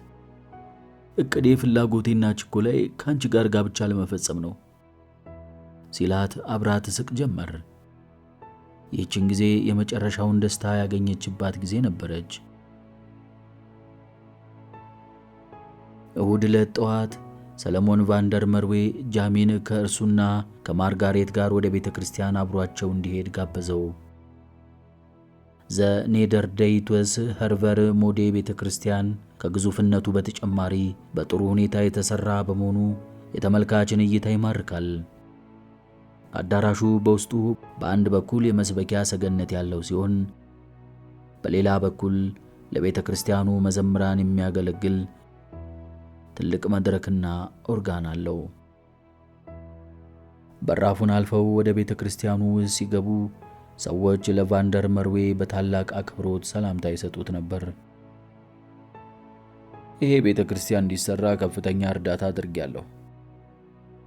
እቅዴ፣ ፍላጎቴና ችኮላዬ ከአንቺ ጋር ጋብቻ ለመፈጸም ነው ሲላት አብራ ትስቅ ጀመር። ይህችን ጊዜ የመጨረሻውን ደስታ ያገኘችባት ጊዜ ነበረች። እሁድ ዕለት ጠዋት ሰለሞን ቫንደር መርዌ ጃሚን ከእርሱና ከማርጋሬት ጋር ወደ ቤተ ክርስቲያን አብሯቸው እንዲሄድ ጋበዘው። ዘ ኔደርዴይትወስ ኸርቨር ሞዴ ቤተ ክርስቲያን ከግዙፍነቱ በተጨማሪ በጥሩ ሁኔታ የተሰራ በመሆኑ የተመልካችን እይታ ይማርካል። አዳራሹ በውስጡ በአንድ በኩል የመስበኪያ ሰገነት ያለው ሲሆን በሌላ በኩል ለቤተ ክርስቲያኑ መዘምራን የሚያገለግል ትልቅ መድረክና ኦርጋን አለው። በራፉን አልፈው ወደ ቤተ ክርስቲያኑ ሲገቡ ሰዎች ለቫንደር መርዌ በታላቅ አክብሮት ሰላምታ ይሰጡት ነበር። ይሄ ቤተ ክርስቲያን እንዲሰራ ከፍተኛ እርዳታ አድርጌያለሁ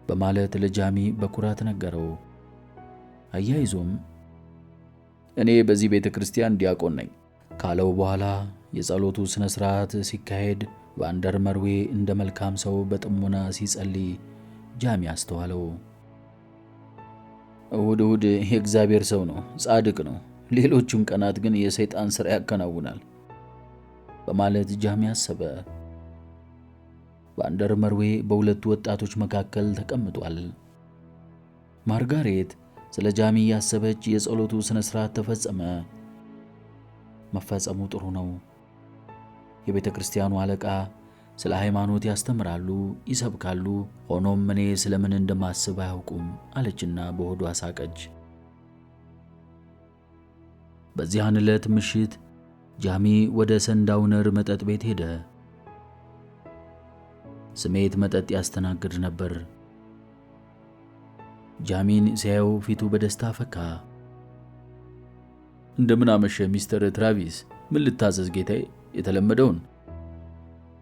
በማለት ለጃሚ በኩራት ነገረው። አያይዞም እኔ በዚህ ቤተ ክርስቲያን ዲያቆን ነኝ ካለው በኋላ የጸሎቱ ስነ ስርዓት ሲካሄድ ቫንደር መርዌ እንደ መልካም ሰው በጥሞና ሲጸልይ ጃሚ አስተዋለው። እሁድ የእግዚአብሔር ሰው ነው፣ ጻድቅ ነው። ሌሎቹን ቀናት ግን የሰይጣን ሥራ ያከናውናል በማለት ጃሚ አሰበ። ቫንደር መርዌ በሁለቱ ወጣቶች መካከል ተቀምጧል። ማርጋሬት ስለ ጃሚ ያሰበች የጸሎቱ ሥነ ሥርዓት ተፈጸመ። መፈጸሙ ጥሩ ነው። የቤተ ክርስቲያኑ አለቃ ስለ ሃይማኖት ያስተምራሉ፣ ይሰብካሉ። ሆኖም እኔ ስለምን እንደማስብ አያውቁም አለችና በሆዷ ሳቀች። በዚያን ዕለት ምሽት ጃሚ ወደ ሰንዳውነር መጠጥ ቤት ሄደ። ስሜት መጠጥ ያስተናግድ ነበር። ጃሚን ሲያየው ፊቱ በደስታ ፈካ። እንደምን አመሸ ሚስተር ትራቪስ፣ ምን ልታዘዝ ጌታዬ? የተለመደውን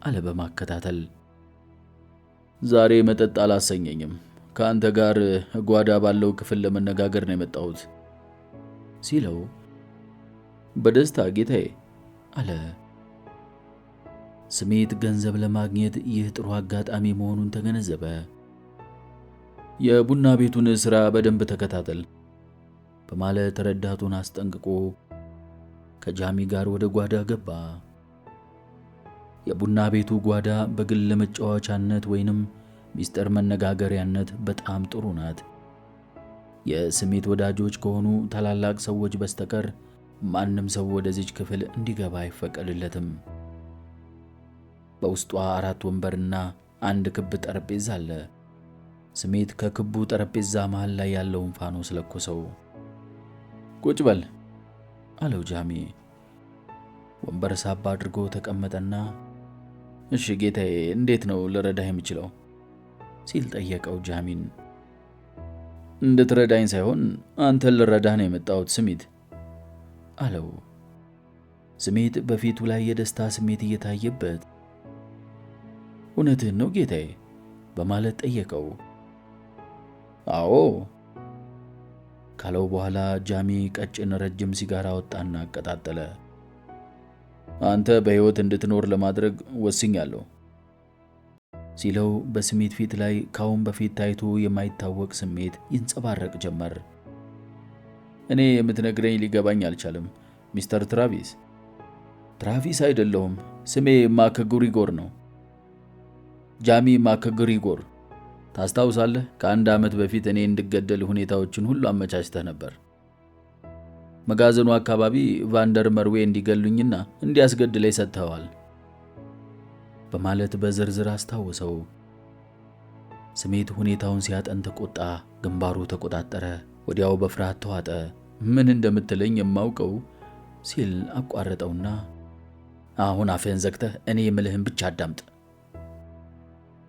አለ በማከታተል። ዛሬ መጠጥ አላሰኘኝም፣ ከአንተ ጋር ጓዳ ባለው ክፍል ለመነጋገር ነው የመጣሁት ሲለው፣ በደስታ ጌታዬ አለ። ስሜት ገንዘብ ለማግኘት ይህ ጥሩ አጋጣሚ መሆኑን ተገነዘበ። የቡና ቤቱን ሥራ በደንብ ተከታተል በማለት ረዳቱን አስጠንቅቆ ከጃሚ ጋር ወደ ጓዳ ገባ። የቡና ቤቱ ጓዳ በግል ለመጫወቻነት ወይንም ሚስጥር መነጋገሪያነት በጣም ጥሩ ናት። የስሜት ወዳጆች ከሆኑ ታላላቅ ሰዎች በስተቀር ማንም ሰው ወደዚች ክፍል እንዲገባ አይፈቀድለትም። በውስጧ 4 ወንበርና አንድ ክብ ጠረጴዛ አለ። ስሜት ከክቡ ጠረጴዛ መሃል ላይ ያለውን ፋኖስ ለኮሰው። ቁጭ በል አለው ጃሚ። ወንበር ሳባ አድርጎ ተቀመጠና እሺ ጌታዬ፣ እንዴት ነው ልረዳህ የምችለው ሲል ጠየቀው ጃሚን። እንድትረዳኝ ሳይሆን አንተን ልረዳህ ነው የመጣሁት ስሜት አለው። ስሜት በፊቱ ላይ የደስታ ስሜት እየታየበት እውነትህን ነው ጌታዬ በማለት ጠየቀው። አዎ ካለው በኋላ ጃሚ ቀጭን ረጅም ሲጋራ ወጣና አቀጣጠለ። አንተ በሕይወት እንድትኖር ለማድረግ ወስኛለሁ ሲለው በስሜት ፊት ላይ ካሁን በፊት ታይቶ የማይታወቅ ስሜት ይንጸባረቅ ጀመር። እኔ የምትነግረኝ ሊገባኝ አልቻለም ሚስተር ትራቪስ። ትራቪስ አይደለሁም፣ ስሜ ማክግሪጎር ነው። ጃሚ ማክግሪጎር። ታስታውሳለህ? ከ1 ዓመት በፊት እኔ እንድገደል ሁኔታዎችን ሁሉ አመቻችተህ ነበር። መጋዘኑ አካባቢ ቫንደር መርዌ እንዲገሉኝና እንዲያስገድለኝ ሰጥተዋል በማለት በዝርዝር አስታወሰው። ስሜት ሁኔታውን ሲያጠን ተቆጣ፣ ግንባሩ ተቆጣጠረ። ወዲያው በፍርሃት ተዋጠ። ምን እንደምትለኝ የማውቀው ሲል አቋረጠውና አሁን አፍህን ዘግተህ እኔ የምልህን ብቻ አዳምጥ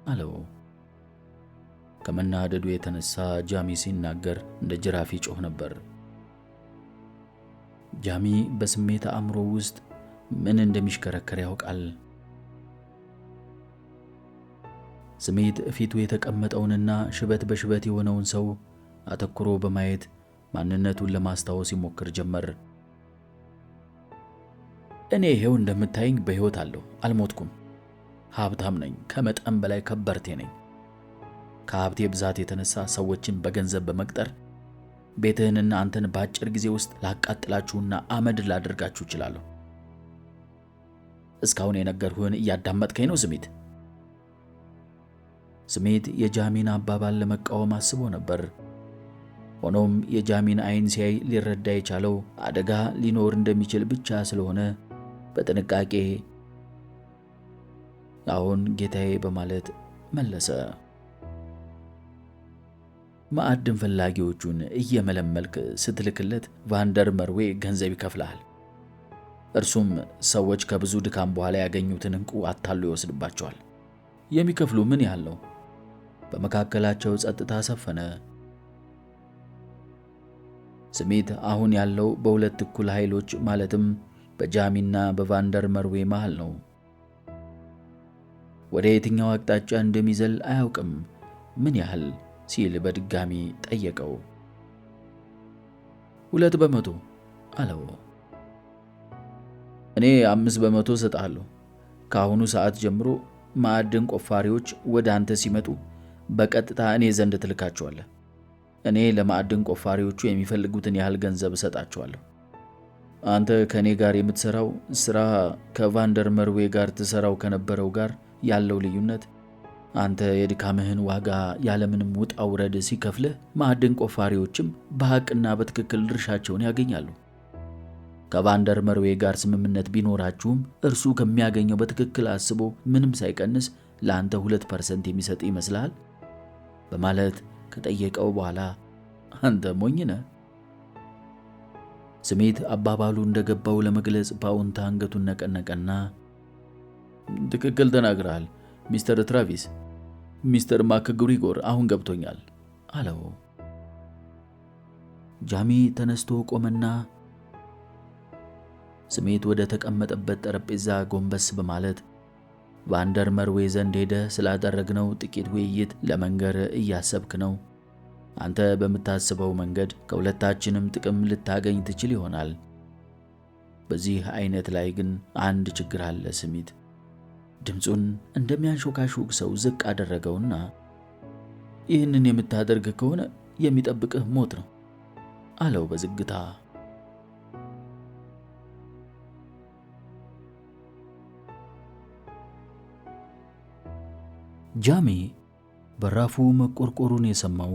አለው። ከመናደዱ የተነሳ ጃሚ ሲናገር እንደ ጅራፍ ይጮህ ነበር። ጃሚ በስሜት አእምሮ ውስጥ ምን እንደሚሽከረከር ያውቃል። ስሜት ፊቱ የተቀመጠውንና ሽበት በሽበት የሆነውን ሰው አተኩሮ በማየት ማንነቱን ለማስታወስ ይሞክር ጀመር። እኔ ይሄው እንደምታየኝ በሕይወት አለሁ፣ አልሞትኩም። ሀብታም ነኝ፣ ከመጠን በላይ ከበርቴ ነኝ። ከሀብቴ ብዛት የተነሳ ሰዎችን በገንዘብ በመቅጠር ቤትህንና አንተን በአጭር ጊዜ ውስጥ ላቃጥላችሁና አመድ ላደርጋችሁ እችላለሁ። እስካሁን የነገርሁህን እያዳመጥከኝ ነው ስሜት? ስሜት የጃሚን አባባል ለመቃወም አስቦ ነበር። ሆኖም የጃሚን ዓይን ሲያይ ሊረዳ የቻለው አደጋ ሊኖር እንደሚችል ብቻ ስለሆነ በጥንቃቄ አሁን ጌታዬ በማለት መለሰ። ማዕድን ፈላጊዎቹን እየመለመልክ ስትልክለት ቫንደር መርዌ ገንዘብ ይከፍልሃል። እርሱም ሰዎች ከብዙ ድካም በኋላ ያገኙትን ዕንቁ አታሎ ይወስድባቸዋል። የሚከፍሉ ምን ያህል ነው? በመካከላቸው ጸጥታ ሰፈነ። ስሜት አሁን ያለው በሁለት እኩል ኃይሎች ማለትም በጃሚና በቫንደር መርዌ መሃል ነው። ወደ የትኛው አቅጣጫ እንደሚዘል አያውቅም። ምን ያህል ሲል በድጋሚ ጠየቀው። 2 በመቶ አለው። እኔ 5 በመቶ እሰጥሃለሁ። ከአሁኑ ሰዓት ጀምሮ ማዕድን ቆፋሪዎች ወደ አንተ ሲመጡ በቀጥታ እኔ ዘንድ ትልካቸዋለህ። እኔ ለማዕድን ቆፋሪዎቹ የሚፈልጉትን ያህል ገንዘብ እሰጣቸዋለሁ። አንተ ከእኔ ጋር የምትሠራው ሥራ ከቫንደር መርዌ ጋር ትሠራው ከነበረው ጋር ያለው ልዩነት አንተ የድካምህን ዋጋ ያለምንም ውጣ ውረድ ሲከፍልህ፣ ማዕድን ቆፋሪዎችም በሐቅና በትክክል ድርሻቸውን ያገኛሉ። ከቫንደር መርዌ ጋር ስምምነት ቢኖራችሁም እርሱ ከሚያገኘው በትክክል አስቦ ምንም ሳይቀንስ ለአንተ 2% የሚሰጥ ይመስልሃል? በማለት ከጠየቀው በኋላ አንተ ሞኝ ነህ። ስሜት አባባሉ እንደገባው ለመግለጽ በአዎንታ አንገቱን ነቀነቀና ትክክል ተናግረሃል ሚስተር ትራቪስ፣ ሚስተር ማክግሪጎር አሁን ገብቶኛል አለው። ጃሚ ተነስቶ ቆመና ስሜት ወደ ተቀመጠበት ጠረጴዛ ጎንበስ በማለት ቫንደር መርዌ ዘንድ ሄደ ስላደረግነው ጥቂት ውይይት ለመንገር እያሰብክ ነው። አንተ በምታስበው መንገድ ከሁለታችንም ጥቅም ልታገኝ ትችል ይሆናል። በዚህ አይነት ላይ ግን አንድ ችግር አለ ስሜት። ድምፁን እንደሚያንሾካሹክ ሰው ዝቅ አደረገውና ይህንን የምታደርግ ከሆነ የሚጠብቅህ ሞት ነው አለው በዝግታ። ጃሚ በራፉ መቆርቆሩን የሰማው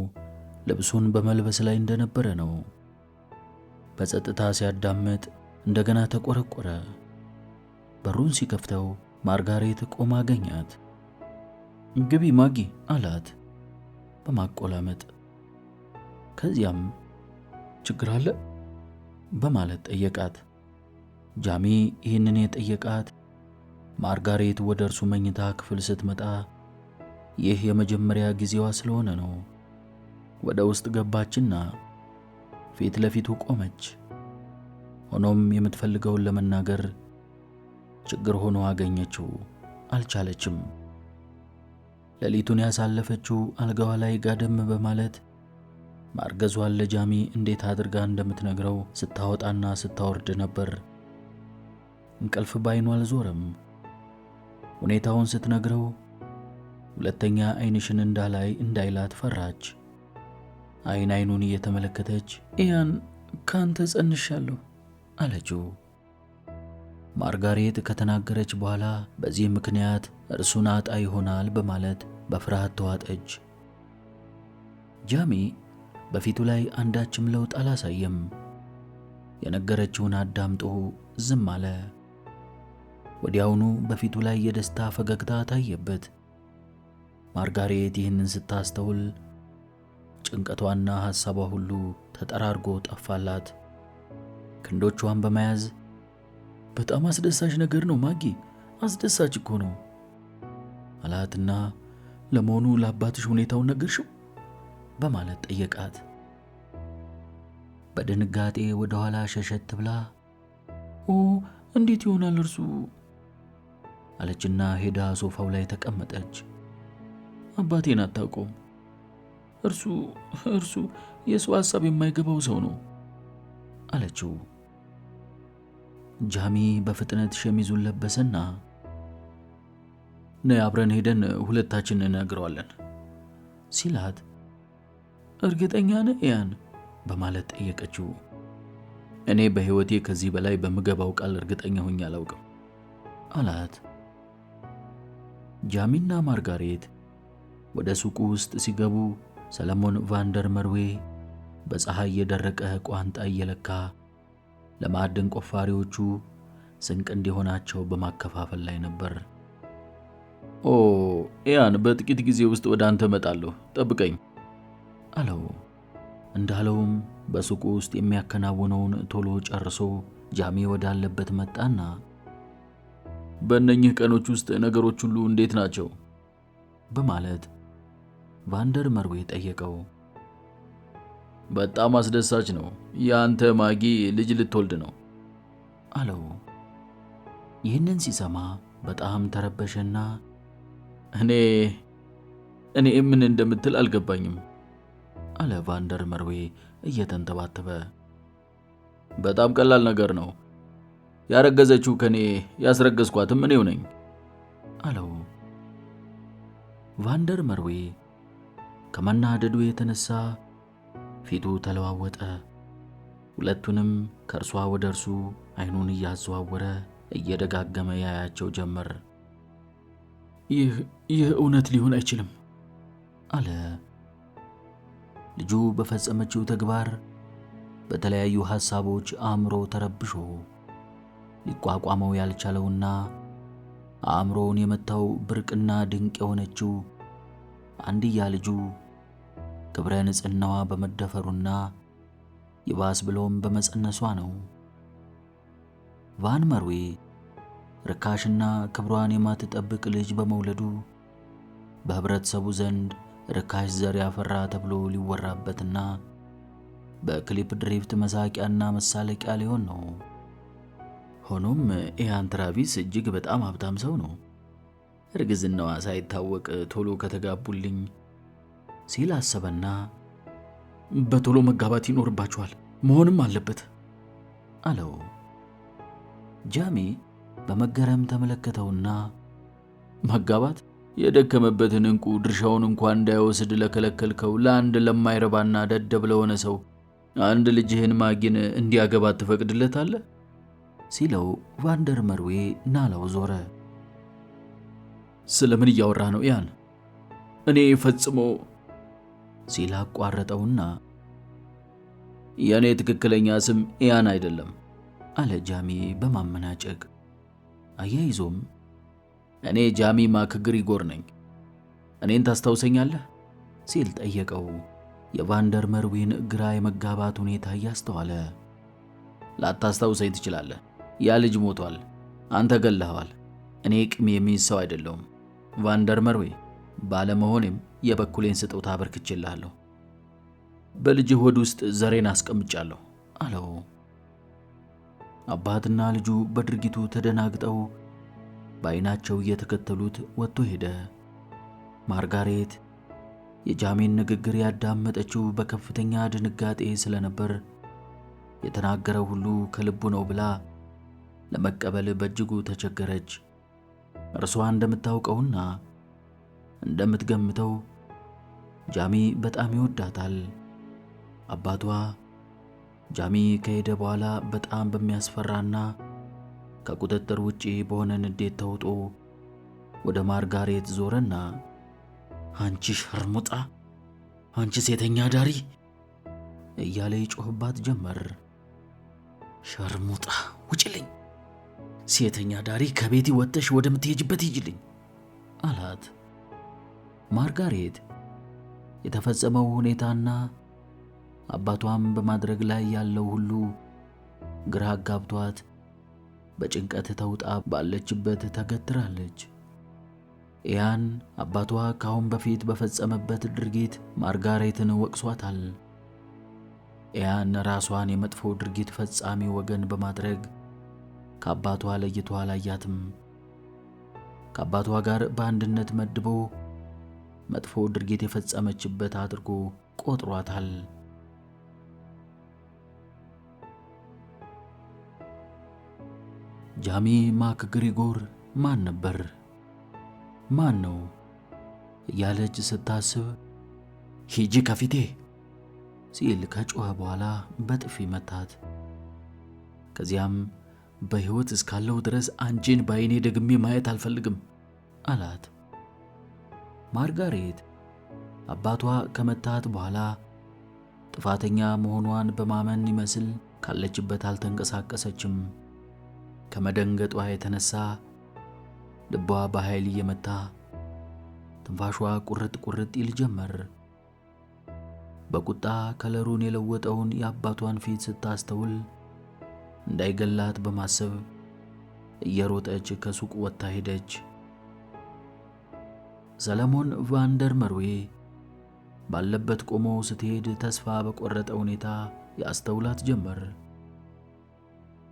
ልብሱን በመልበስ ላይ እንደነበረ ነው። በጸጥታ ሲያዳምጥ እንደገና ተቆረቆረ። በሩን ሲከፍተው ማርጋሬት ቆማ አገኛት። ግቢ ማጊ አላት በማቆላመጥ። ከዚያም ችግር አለ በማለት ጠየቃት። ጃሚ ይህንን የጠየቃት ማርጋሬት ወደ እርሱ መኝታ ክፍል ስትመጣ ይህ የመጀመሪያ ጊዜዋ ስለሆነ ነው። ወደ ውስጥ ገባችና ፊት ለፊቱ ቆመች። ሆኖም የምትፈልገውን ለመናገር ችግር ሆኖ አገኘችው። አልቻለችም። ሌሊቱን ያሳለፈችው አልጋዋ ላይ ጋደም በማለት ማርገዟን ለጃሚ እንዴት አድርጋ እንደምትነግረው ስታወጣና ስታወርድ ነበር። እንቅልፍ ባይኗ አልዞረም። ሁኔታውን ስትነግረው ሁለተኛ ዓይንሽን እንዳላይ እንዳይላት ፈራች። ዓይን ዓይኑን እየተመለከተች ኢያን ካንተ ጸንሻለሁ አለችው። ማርጋሬት ከተናገረች በኋላ በዚህ ምክንያት እርሱን አጣ ይሆናል በማለት በፍርሃት ተዋጠች። ጃሚ በፊቱ ላይ አንዳችም ለውጥ አላሳየም። የነገረችውን አዳምጦ ዝም አለ። ወዲያውኑ በፊቱ ላይ የደስታ ፈገግታ ታየበት። ማርጋሬት ይህንን ስታስተውል ጭንቀቷና ሐሳቧ ሁሉ ተጠራርጎ ጠፋላት። ክንዶቿን በመያዝ በጣም አስደሳች ነገር ነው ማጊ፣ አስደሳች እኮ ነው አላትና ለመሆኑ ለአባትሽ ሁኔታውን ነገርሽው በማለት ጠየቃት። በድንጋጤ ወደ ኋላ ሸሸት ብላ እንዴት ይሆናል እርሱ አለችና ሄዳ ሶፋው ላይ ተቀመጠች። አባቴን አታውቀውም። እርሱ የሰው ሐሳብ የማይገባው ሰው ነው አለችው። ጃሚ በፍጥነት ሸሚዙን ለበሰና ነይ አብረን ሄደን ሁለታችን እንነግረዋለን ሲላት እርግጠኛ ነህ ያን በማለት ጠየቀችው። እኔ በሕይወቴ ከዚህ በላይ በምገባው ቃል እርግጠኛ ሆኜ አላውቅም አላት። ጃሚና ማርጋሬት ወደ ሱቁ ውስጥ ሲገቡ ሰለሞን ቫንደር መርዌ በፀሐይ የደረቀ ቋንጣ እየለካ ለማዕድን ቆፋሪዎቹ ስንቅ እንዲሆናቸው በማከፋፈል ላይ ነበር። ኢያን በጥቂት ጊዜ ውስጥ ወደ አንተ እመጣለሁ፣ ጠብቀኝ አለው። እንዳለውም በሱቁ ውስጥ የሚያከናውነውን ቶሎ ጨርሶ ጃሚ ወዳለበት መጣና በእነኚህ ቀኖች ውስጥ ነገሮች ሁሉ እንዴት ናቸው በማለት ቫንደር መርዌ ጠየቀው። በጣም አስደሳች ነው፣ ያንተ ማጊ ልጅ ልትወልድ ነው አለው። ይህንን ሲሰማ በጣም ተረበሸና እኔ ምን እንደምትል አልገባኝም አለ ቫንደር መርዌ እየተንተባተበ። በጣም ቀላል ነገር ነው፣ ያረገዘችው ከኔ ያስረገዝኳትም እኔው ነኝ አለው። ቫንደር መርዌ ከመናደዱ የተነሳ ፊቱ ተለዋወጠ። ሁለቱንም ከእርሷ ወደ እርሱ አይኑን እያዘዋወረ እየደጋገመ ያያቸው ጀመር። ይህ እውነት ሊሆን አይችልም አለ። ልጁ በፈጸመችው ተግባር በተለያዩ ሐሳቦች አእምሮ ተረብሾ ሊቋቋመው ያልቻለውና አእምሮውን የመታው ብርቅና ድንቅ የሆነችው አንድያ ልጁ ክብረ ንጽሕናዋ በመደፈሩና ይባስ ብሎም በመጸነሷ ነው። ቫን መርዌ ርካሽና ክብሯን የማትጠብቅ ልጅ በመውለዱ በህብረተሰቡ ዘንድ ርካሽ ዘር ያፈራ ተብሎ ሊወራበትና በክሊፕ ድሪፍት መሳቂያና መሳለቂያ ሊሆን ነው። ሆኖም ኢያን ትራቪስ እጅግ በጣም ሀብታም ሰው ነው። እርግዝናዋ ሳይታወቅ ቶሎ ከተጋቡልኝ ሲል አሰበና በቶሎ መጋባት ይኖርባቸዋል፣ መሆንም አለበት አለው። ጃሚ በመገረም ተመለከተውና መጋባት? የደከመበትን እንቁ ድርሻውን እንኳን እንዳይወስድ ለከለከልከው ለአንድ ለማይረባና ደደብ ለሆነ ሰው አንድ ልጅህን ማጊን እንዲያገባት ትፈቅድለታለህ? ሲለው ቫንደር መርዌ ናላው ዞረ። ስለምን እያወራህ ነው ኢያን? እኔ ፈጽሞ ሲል አቋረጠውና የእኔ ትክክለኛ ስም ኢያን አይደለም አለ ጃሚ በማመናጨቅ። አያይዞም እኔ ጃሚ ማክግሪጎር ነኝ፣ እኔን ታስታውሰኛለህ? ሲል ጠየቀው፣ የቫንደር መርዌን ግራ የመጋባት ሁኔታ እያስተዋለ። ላታስታውሰኝ ትችላለህ፣ ያ ልጅ ሞቷል፣ አንተ ገለኸዋል። እኔ ቅም የሚይዝ ሰው አይደለሁም ቫንደር መርዌ፣ ባለመሆኔም የበኩሌን ስጦታ አበርክቼልሃለሁ። በልጅህ ሆድ ውስጥ ዘሬን አስቀምጫለሁ አለው። አባትና ልጁ በድርጊቱ ተደናግጠው በዓይናቸው እየተከተሉት ወጥቶ ሄደ። ማርጋሬት የጃሚን ንግግር ያዳመጠችው በከፍተኛ ድንጋጤ ስለነበር የተናገረው ሁሉ ከልቡ ነው ብላ ለመቀበል በእጅጉ ተቸገረች። እርሷ እንደምታውቀውና እንደምትገምተው ጃሚ በጣም ይወዳታል። አባቷ ጃሚ ከሄደ በኋላ በጣም በሚያስፈራና ከቁጥጥር ውጪ በሆነ ንዴት ተውጦ ወደ ማርጋሬት ዞረና አንቺ ሸርሙጣ፣ አንቺ ሴተኛ ዳሪ እያለ ይጮህባት ጀመር። ሸርሙጣ ውጭልኝ፣ ሴተኛ ዳሪ ከቤት ወጥተሽ ወደምትሄጅበት ሂጂልኝ አላት። ማርጋሬት የተፈጸመው ሁኔታና አባቷም በማድረግ ላይ ያለው ሁሉ ግራ አጋብቷት በጭንቀት ተውጣ ባለችበት ተገትራለች። ኢያን አባቷ ካሁን በፊት በፈጸመበት ድርጊት ማርጋሬትን ወቅሷታል። ኢያን ራሷን የመጥፎ ድርጊት ፈጻሚ ወገን በማድረግ ከአባቷ ለይቶ አላያትም። ከአባቷ ጋር በአንድነት መድቦ መጥፎ ድርጊት የፈጸመችበት አድርጎ ቆጥሯታል። ጃሚ ማክግሪጎር ማን ነበር? ማን ነው እያለች ስታስብ ሂጂ ከፊቴ ሲል ከጮኸ በኋላ በጥፊ መታት። ከዚያም በሕይወት እስካለው ድረስ አንቺን በዓይኔ ደግሜ ማየት አልፈልግም አላት። ማርጋሬት አባቷ ከመታት በኋላ ጥፋተኛ መሆኗን በማመን ይመስል ካለችበት አልተንቀሳቀሰችም። ከመደንገጧ የተነሳ ልቧ በኃይል እየመታ ትንፋሿ ቁርጥ ቁርጥ ይል ጀመር። በቁጣ ከለሩን የለወጠውን የአባቷን ፊት ስታስተውል እንዳይገላት በማሰብ እየሮጠች ከሱቅ ወጥታ ሄደች። ሰለሞን ቫንደር መርዌ ባለበት ቆሞ ስትሄድ ተስፋ በቆረጠ ሁኔታ ያስተውላት ጀመር።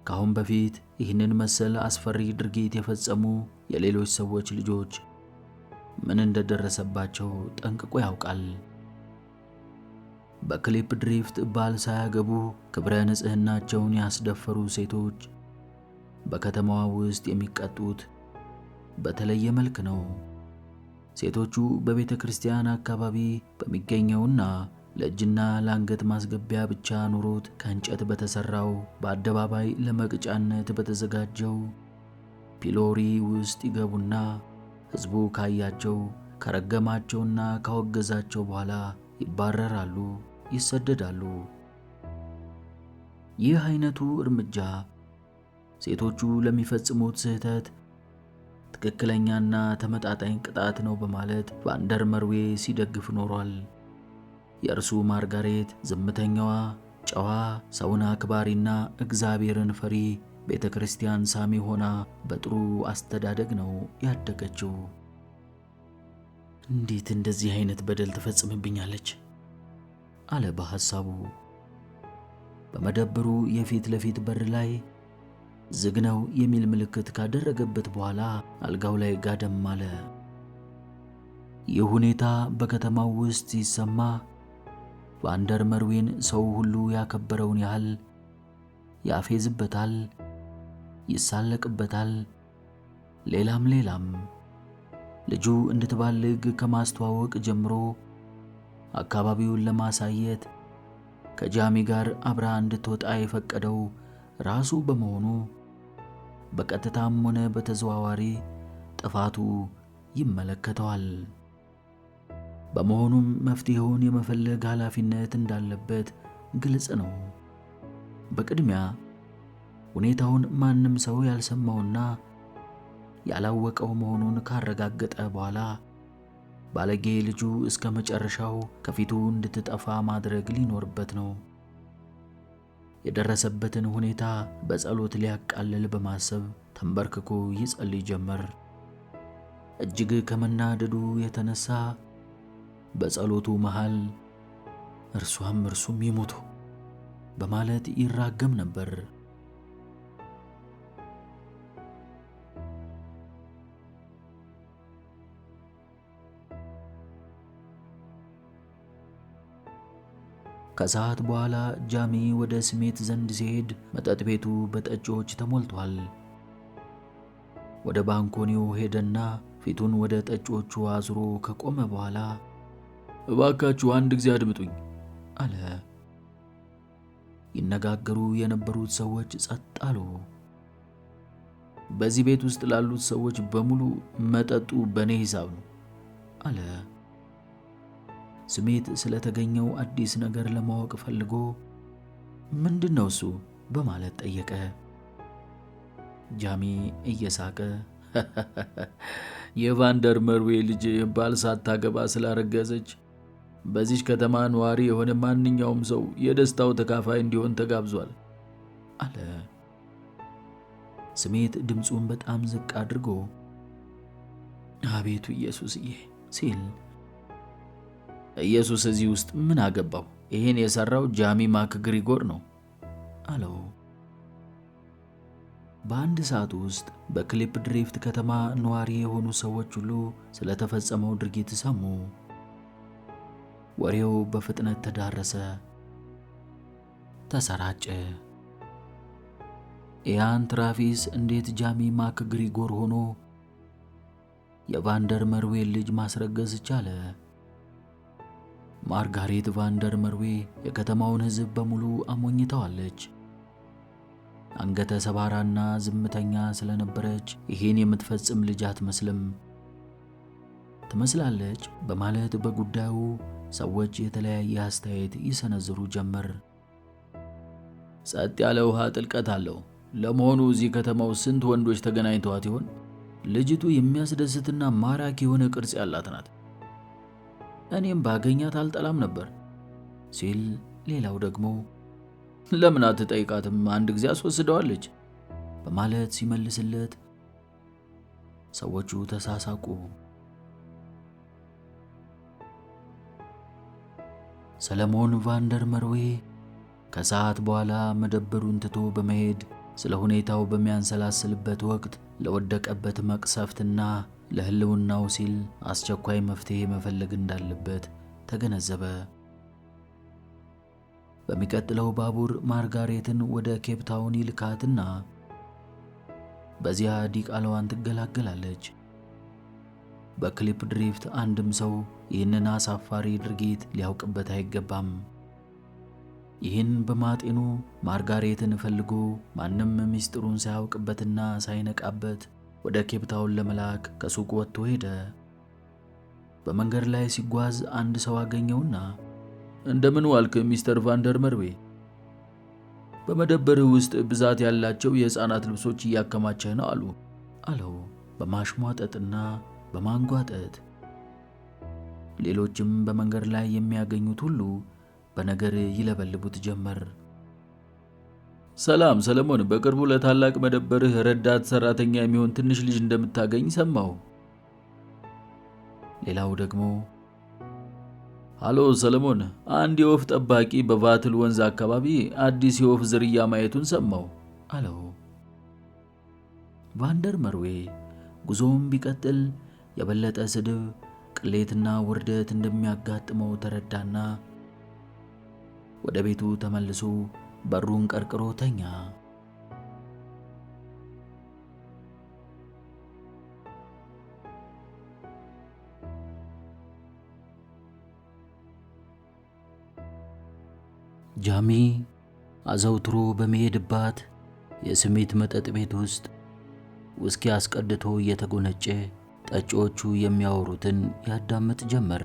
ካሁን በፊት ይህንን መሰል አስፈሪ ድርጊት የፈጸሙ የሌሎች ሰዎች ልጆች ምን እንደደረሰባቸው ጠንቅቆ ያውቃል። በክሊፕ ድሪፍት ባል ሳያገቡ ክብረ ንጽሕናቸውን ያስደፈሩ ሴቶች በከተማዋ ውስጥ የሚቀጡት በተለየ መልክ ነው። ሴቶቹ በቤተ ክርስቲያን አካባቢ በሚገኘውና ለእጅና ለአንገት ማስገቢያ ብቻ ኑሮት ከእንጨት በተሠራው በአደባባይ ለመቅጫነት በተዘጋጀው ፒሎሪ ውስጥ ይገቡና ሕዝቡ ካያቸው ከረገማቸውና ካወገዛቸው በኋላ ይባረራሉ፣ ይሰደዳሉ። ይህ አይነቱ እርምጃ ሴቶቹ ለሚፈጽሙት ስህተት ትክክለኛና ተመጣጣኝ ቅጣት ነው በማለት ቫንደር መርዌ ሲደግፍ ኖሯል። የእርሱ ማርጋሬት ዝምተኛዋ፣ ጨዋ፣ ሰውን አክባሪና እግዚአብሔርን ፈሪ ቤተ ክርስቲያን ሳሚ ሆና በጥሩ አስተዳደግ ነው ያደገችው። እንዴት እንደዚህ አይነት በደል ትፈጽምብኛለች? አለ በሐሳቡ። በመደብሩ የፊት ለፊት በር ላይ ዝግ ነው የሚል ምልክት ካደረገበት በኋላ አልጋው ላይ ጋደም አለ። ይህ ሁኔታ በከተማው ውስጥ ሲሰማ ቫንደር መርዌን ሰው ሁሉ ያከበረውን ያህል ያፌዝበታል፣ ይሳለቅበታል፣ ሌላም። ልጁ እንድትባልግ ከማስተዋወቅ ጀምሮ አካባቢውን ለማሳየት ከጃሚ ጋር አብራ እንድትወጣ የፈቀደው ራሱ በመሆኑ በቀጥታም ሆነ በተዘዋዋሪ ጥፋቱ ይመለከተዋል። በመሆኑም መፍትሄውን የመፈለግ ኃላፊነት እንዳለበት ግልጽ ነው። በቅድሚያ ሁኔታውን ማንም ሰው ያልሰማውና ያላወቀው መሆኑን ካረጋገጠ በኋላ ባለጌ ልጁ እስከ መጨረሻው ከፊቱ እንድትጠፋ ማድረግ ሊኖርበት ነው። የደረሰበትን ሁኔታ በጸሎት ሊያቃልል በማሰብ ተንበርክኮ ይጸልይ ጀመር። እጅግ ከመናደዱ የተነሳ በጸሎቱ መሃል እርሱም ይሞቱ በማለት ይራገም ነበር። ከሰዓት በኋላ ጃሚ ወደ ስሜት ዘንድ ሲሄድ መጠጥ ቤቱ በጠጪዎች ተሞልቷል። ወደ ባንኮኒው ሄደና ፊቱን ወደ ጠጪዎቹ አዙሮ ከቆመ በኋላ እባካችሁ አንድ ጊዜ አድምጡኝ አለ። ይነጋገሩ የነበሩት ሰዎች ጸጥ አሉ። በዚህ ቤት ውስጥ ላሉት ሰዎች በሙሉ መጠጡ በእኔ ሂሳብ ነው አለ። ስሜት ስለተገኘው አዲስ ነገር ለማወቅ ፈልጎ ምንድነው እሱ በማለት ጠየቀ። ጃሚ እየሳቀ የቫንደር መርዌ ልጅ ባል ሳታገባ ስላረገዘች በዚህ ከተማ ነዋሪ የሆነ ማንኛውም ሰው የደስታው ተካፋይ እንዲሆን ተጋብዟል አለ። ስሜት ድምፁን በጣም ዝቅ አድርጎ አቤቱ ኢየሱስዬ ሲል ኢየሱስ እዚህ ውስጥ ምን አገባው? ይሄን የሰራው ጃሚ ማክ ግሪጎር ነው አለው። በአንድ ሰዓት ውስጥ በክሊፕ ድሪፍት ከተማ ነዋሪ የሆኑ ሰዎች ሁሉ ስለተፈጸመው ድርጊት ሰሙ። ወሬው በፍጥነት ተዳረሰ፣ ተሰራጨ። ኢያን ትራቪስ እንዴት ጃሚ ማክ ግሪጎር ሆኖ የቫንደር መርዌ ልጅ ማስረገዝ ቻለ? ማርጋሬት ቫንደር መርዌ የከተማውን ሕዝብ በሙሉ አሞኝተዋለች። አንገተ ሰባራና ዝምተኛ ስለነበረች ይሄን የምትፈጽም ልጅ አትመስልም። ትመስላለች በማለት በጉዳዩ ሰዎች የተለያየ አስተያየት ይሰነዝሩ ጀመር። ጸጥ ያለ ውሃ ጥልቀት አለው። ለመሆኑ እዚህ ከተማው ስንት ወንዶች ተገናኝተዋት ይሆን? ልጅቱ የሚያስደስትና ማራኪ የሆነ ቅርጽ ያላት ናት። እኔም ባገኛት አልጠላም ነበር ሲል፣ ሌላው ደግሞ ለምን አትጠይቃትም? አንድ ጊዜ አስወስደዋለች በማለት ሲመልስለት ሰዎቹ ተሳሳቁ። ሰለሞን ቫንደር መርዌ ከሰዓት በኋላ መደብሩን ትቶ በመሄድ ስለ ሁኔታው በሚያንሰላስልበት ወቅት ለወደቀበት መቅሰፍትና ለሕልውናው ሲል አስቸኳይ መፍትሄ መፈለግ እንዳለበት ተገነዘበ። በሚቀጥለው ባቡር ማርጋሬትን ወደ ኬፕታውን ይልካትና በዚያ ዲቃላዋን ትገላገላለች። በክሊፕ ድሪፍት አንድም ሰው ይህንን አሳፋሪ ድርጊት ሊያውቅበት አይገባም። ይህን በማጤኑ ማርጋሬትን ፈልጎ ማንም ሚስጥሩን ሳያውቅበትና ሳይነቃበት ወደ ኬፕታውን ለመላክ ከሱቅ ወጥቶ ሄደ። በመንገድ ላይ ሲጓዝ አንድ ሰው አገኘውና እንደምን ዋልክ ሚስተር ቫንደር መርዌ? በመደብርህ ውስጥ ብዛት ያላቸው የሕፃናት ልብሶች እያከማቸህ ነው አለው በማሽሟጠጥና በማንጓጠጥ። ሌሎችም በመንገድ ላይ የሚያገኙት ሁሉ በነገር ይለበልቡት ጀመር። ሰላም ሰለሞን፣ በቅርቡ ለታላቅ መደብርህ ረዳት ሰራተኛ የሚሆን ትንሽ ልጅ እንደምታገኝ ሰማሁ። ሌላው ደግሞ ሃሎ ሰለሞን፣ አንድ የወፍ ጠባቂ በቫትል ወንዝ አካባቢ አዲስ የወፍ ዝርያ ማየቱን ሰማሁ አለው። ቫንደር መርዌ ጉዞውን ቢቀጥል የበለጠ ስድብ፣ ቅሌትና ውርደት እንደሚያጋጥመው ተረዳና ወደ ቤቱ ተመልሶ በሩን ቀርቅሮ ተኛ። ጃሚ አዘውትሮ በመሄድባት የስሜት መጠጥ ቤት ውስጥ ውስኪ አስቀድቶ እየተጎነጨ ጠጪዎቹ የሚያወሩትን ያዳምጥ ጀመር።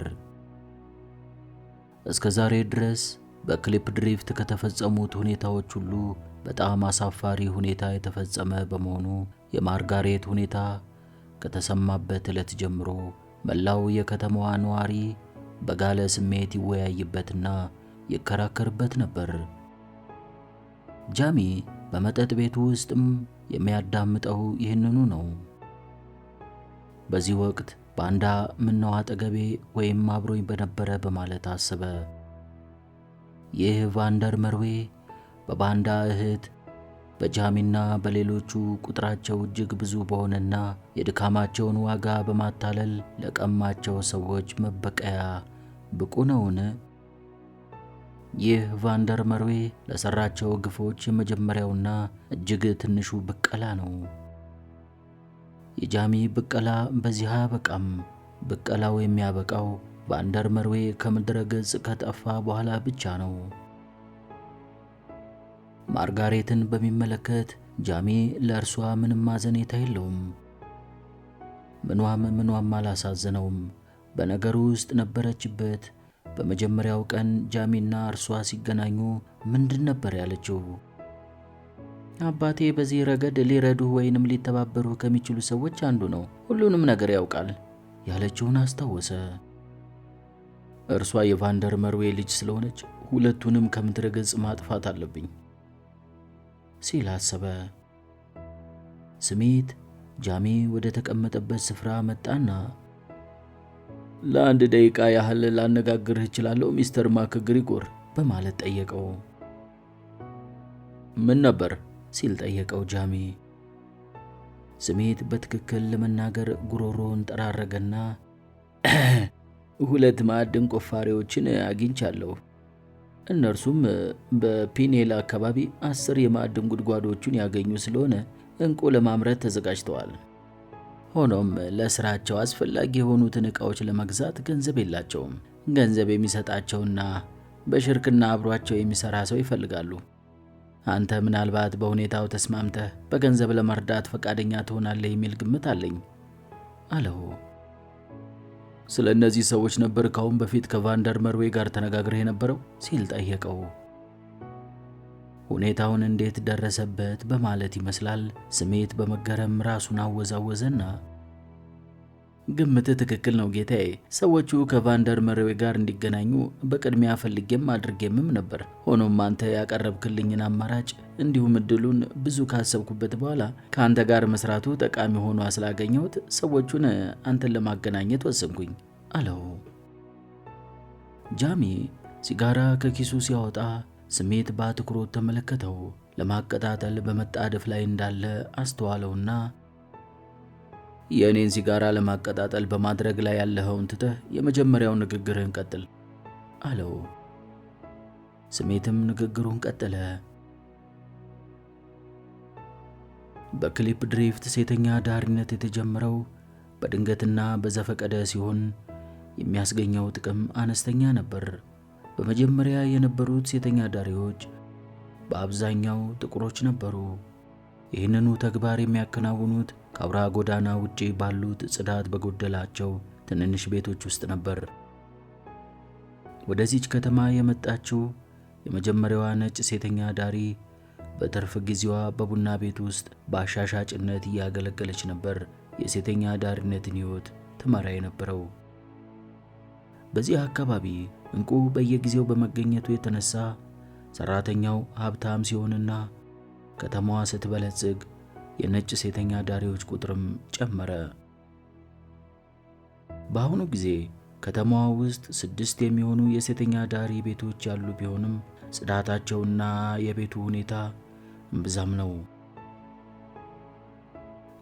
እስከ ዛሬ ድረስ በክሊፕ ድሪፍት ከተፈጸሙት ሁኔታዎች ሁሉ በጣም አሳፋሪ ሁኔታ የተፈጸመ በመሆኑ የማርጋሬት ሁኔታ ከተሰማበት ዕለት ጀምሮ መላው የከተማዋ ነዋሪ በጋለ ስሜት ይወያይበትና ይከራከርበት ነበር። ጃሚ በመጠጥ ቤቱ ውስጥም የሚያዳምጠው ይህንኑ ነው። በዚህ ወቅት ባንዳ ምነው አጠገቤ ወይም አብሮኝ በነበረ በማለት አሰበ። ይህ ቫንደር መርዌ በባንዳ እህት በጃሚና በሌሎቹ ቁጥራቸው እጅግ ብዙ በሆነና የድካማቸውን ዋጋ በማታለል ለቀማቸው ሰዎች መበቀያ ብቁ ነውን? ይህ ቫንደር መርዌ ለሰራቸው ግፎች የመጀመሪያውና እጅግ ትንሹ ብቀላ ነው። የጃሚ ብቀላ በዚህ አያበቃም። ብቀላው የሚያበቃው ቫንደር መርዌ ከምድረ ገጽ ከጠፋ በኋላ ብቻ ነው። ማርጋሬትን በሚመለከት ጃሚ ለእርሷ ምንም ማዘኔታ የለውም። ምኗም አላሳዘነውም። በነገሩ ውስጥ ነበረችበት። በመጀመሪያው ቀን ጃሚና እርሷ ሲገናኙ ምንድን ነበር ያለችው? አባቴ በዚህ ረገድ ሊረዱህ ወይንም ሊተባበሩህ ከሚችሉ ሰዎች አንዱ ነው፣ ሁሉንም ነገር ያውቃል ያለችውን አስታወሰ። እርሷ የቫንደር መርዌ ልጅ ስለሆነች ሁለቱንም ከምድረ ገጽ ማጥፋት አለብኝ ሲል አሰበ። ስሜት ጃሚ ወደ ተቀመጠበት ስፍራ መጣና ለአንድ ደቂቃ ያህል ላነጋግርህ እችላለሁ ሚስተር ማክግሪጎር በማለት ጠየቀው። ምን ነበር ሲል ጠየቀው ጃሚ። ስሜት በትክክል ለመናገር ጉሮሮውን ጠራረገና ሁለት ማዕድን ቆፋሪዎችን አግኝቻለሁ። እነርሱም በፒኔል አካባቢ 10 የማዕድን ጉድጓዶቹን ያገኙ ስለሆነ እንቁ ለማምረት ተዘጋጅተዋል። ሆኖም ለስራቸው አስፈላጊ የሆኑትን ዕቃዎች ለመግዛት ገንዘብ የላቸውም። ገንዘብ የሚሰጣቸውና በሽርክና አብሯቸው የሚሰራ ሰው ይፈልጋሉ። አንተ ምናልባት በሁኔታው ተስማምተህ በገንዘብ ለመርዳት ፈቃደኛ ትሆናለህ የሚል ግምት አለኝ አለው። ስለ እነዚህ ሰዎች ነበር ካሁን በፊት ከቫንደር መርዌ ጋር ተነጋግረህ የነበረው ሲል ጠየቀው። ሁኔታውን እንዴት ደረሰበት በማለት ይመስላል ስሜት በመገረም ራሱን አወዛወዘና ግምትህ ትክክል ነው ጌታዬ። ሰዎቹ ከቫንደር መርዌ ጋር እንዲገናኙ በቅድሚያ ፈልጌም አድርጌምም ነበር። ሆኖም አንተ ያቀረብክልኝን አማራጭ እንዲሁም እድሉን ብዙ ካሰብኩበት በኋላ ከአንተ ጋር መስራቱ ጠቃሚ ሆኖ ስላገኘሁት ሰዎቹን አንተን ለማገናኘት ወሰንኩኝ አለው። ጃሚ ሲጋራ ከኪሱ ሲያወጣ ስሜት በአትኩሮት ተመለከተው። ለማቀጣጠል በመጣደፍ ላይ እንዳለ አስተዋለውና የእኔን ሲጋራ ለማቀጣጠል በማድረግ ላይ ያለኸውን ትተህ የመጀመሪያው ንግግርህን ቀጥል አለው። ስሜትም ንግግሩን ቀጠለ። በክሊፕ ድሪፍት ሴተኛ ዳሪነት የተጀመረው በድንገትና በዘፈቀደ ሲሆን የሚያስገኘው ጥቅም አነስተኛ ነበር። በመጀመሪያ የነበሩት ሴተኛ አዳሪዎች በአብዛኛው ጥቁሮች ነበሩ። ይህንኑ ተግባር የሚያከናውኑት ከአውራ ጎዳና ውጪ ባሉት ጽዳት በጎደላቸው ትንንሽ ቤቶች ውስጥ ነበር። ወደዚች ከተማ የመጣችው የመጀመሪያዋ ነጭ ሴተኛ አዳሪ በትርፍ ጊዜዋ በቡና ቤት ውስጥ በአሻሻጭነት እያገለገለች ነበር የሴተኛ አዳሪነትን ሕይወት ትመራ የነበረው። በዚህ አካባቢ እንቁ በየጊዜው በመገኘቱ የተነሳ ሰራተኛው ሀብታም ሲሆንና ከተማዋ ስትበለጽግ የነጭ ሴተኛ አዳሪዎች ቁጥርም ጨመረ። በአሁኑ ጊዜ ከተማዋ ውስጥ 6 የሚሆኑ የሴተኛ አዳሪ ቤቶች ያሉ ቢሆንም ጽዳታቸውና የቤቱ ሁኔታ እምብዛም ነው።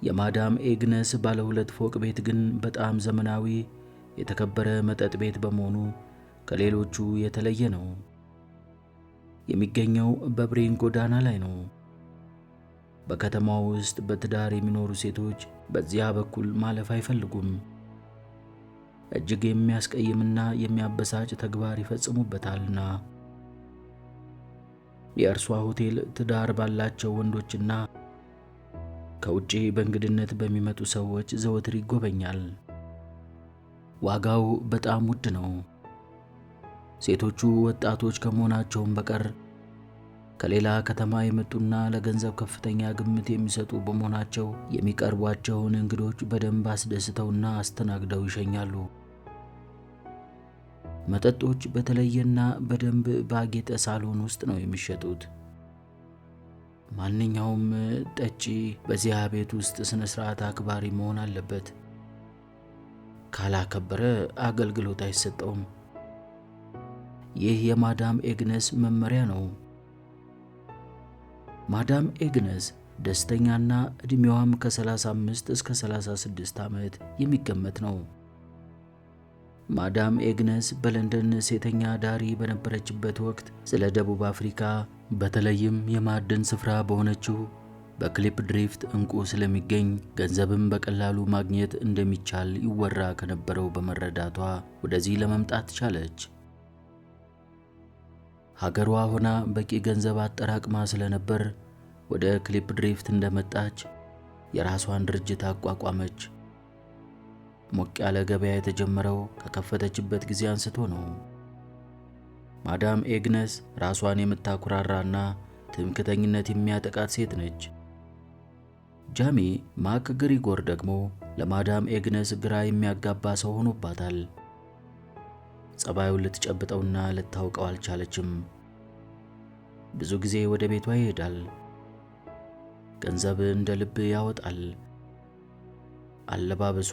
የማዳም ኤግነስ ባለ 2 ፎቅ ቤት ግን በጣም ዘመናዊ የተከበረ መጠጥ ቤት በመሆኑ ከሌሎቹ የተለየ ነው። የሚገኘው በብሬን ጎዳና ላይ ነው። በከተማው ውስጥ በትዳር የሚኖሩ ሴቶች በዚያ በኩል ማለፍ አይፈልጉም። እጅግ የሚያስቀይምና የሚያበሳጭ ተግባር ይፈጽሙበታልና። የእርሷ ሆቴል ትዳር ባላቸው ወንዶችና ከውጪ በእንግድነት በሚመጡ ሰዎች ዘወትር ይጎበኛል። ዋጋው በጣም ውድ ነው። ሴቶቹ ወጣቶች ከመሆናቸውም በቀር ከሌላ ከተማ የመጡና ለገንዘብ ከፍተኛ ግምት የሚሰጡ በመሆናቸው የሚቀርቧቸውን እንግዶች በደንብ አስደስተውና አስተናግደው ይሸኛሉ። መጠጦች በተለየና በደንብ ባጌጠ ሳሎን ውስጥ ነው የሚሸጡት። ማንኛውም ጠጪ በዚያ ቤት ውስጥ ስነ ስርዓት አክባሪ መሆን አለበት። ካላከበረ አገልግሎት አይሰጠውም። ይህ የማዳም ኤግነስ መመሪያ ነው። ማዳም ኤግነስ ደስተኛና ዕድሜዋም ከ35 እስከ 36 ዓመት የሚገመት ነው። ማዳም ኤግነስ በለንደን ሴተኛ ዳሪ በነበረችበት ወቅት ስለ ደቡብ አፍሪካ በተለይም የማዕድን ስፍራ በሆነችው በክሊፕ ድሪፍት እንቁ ስለሚገኝ ገንዘብም በቀላሉ ማግኘት እንደሚቻል ይወራ ከነበረው በመረዳቷ ወደዚህ ለመምጣት ቻለች። ሀገሯ ሆና በቂ ገንዘብ አጠራቅማ ስለነበር ወደ ክሊፕ ድሪፍት እንደመጣች የራሷን ድርጅት አቋቋመች። ሞቅ ያለ ገበያ የተጀመረው ከከፈተችበት ጊዜ አንስቶ ነው። ማዳም ኤግነስ ራሷን የምታኩራራና ትምክተኝነት የሚያጠቃት ሴት ነች። ጃሚ ማክ ግሪጎር ደግሞ ለማዳም ኤግነስ ግራ የሚያጋባ ሰው ሆኖባታል። ጸባዩን ልትጨብጠውና ልታውቀው አልቻለችም። ብዙ ጊዜ ወደ ቤቷ ይሄዳል። ገንዘብ እንደ ልብ ያወጣል። አለባበሱ፣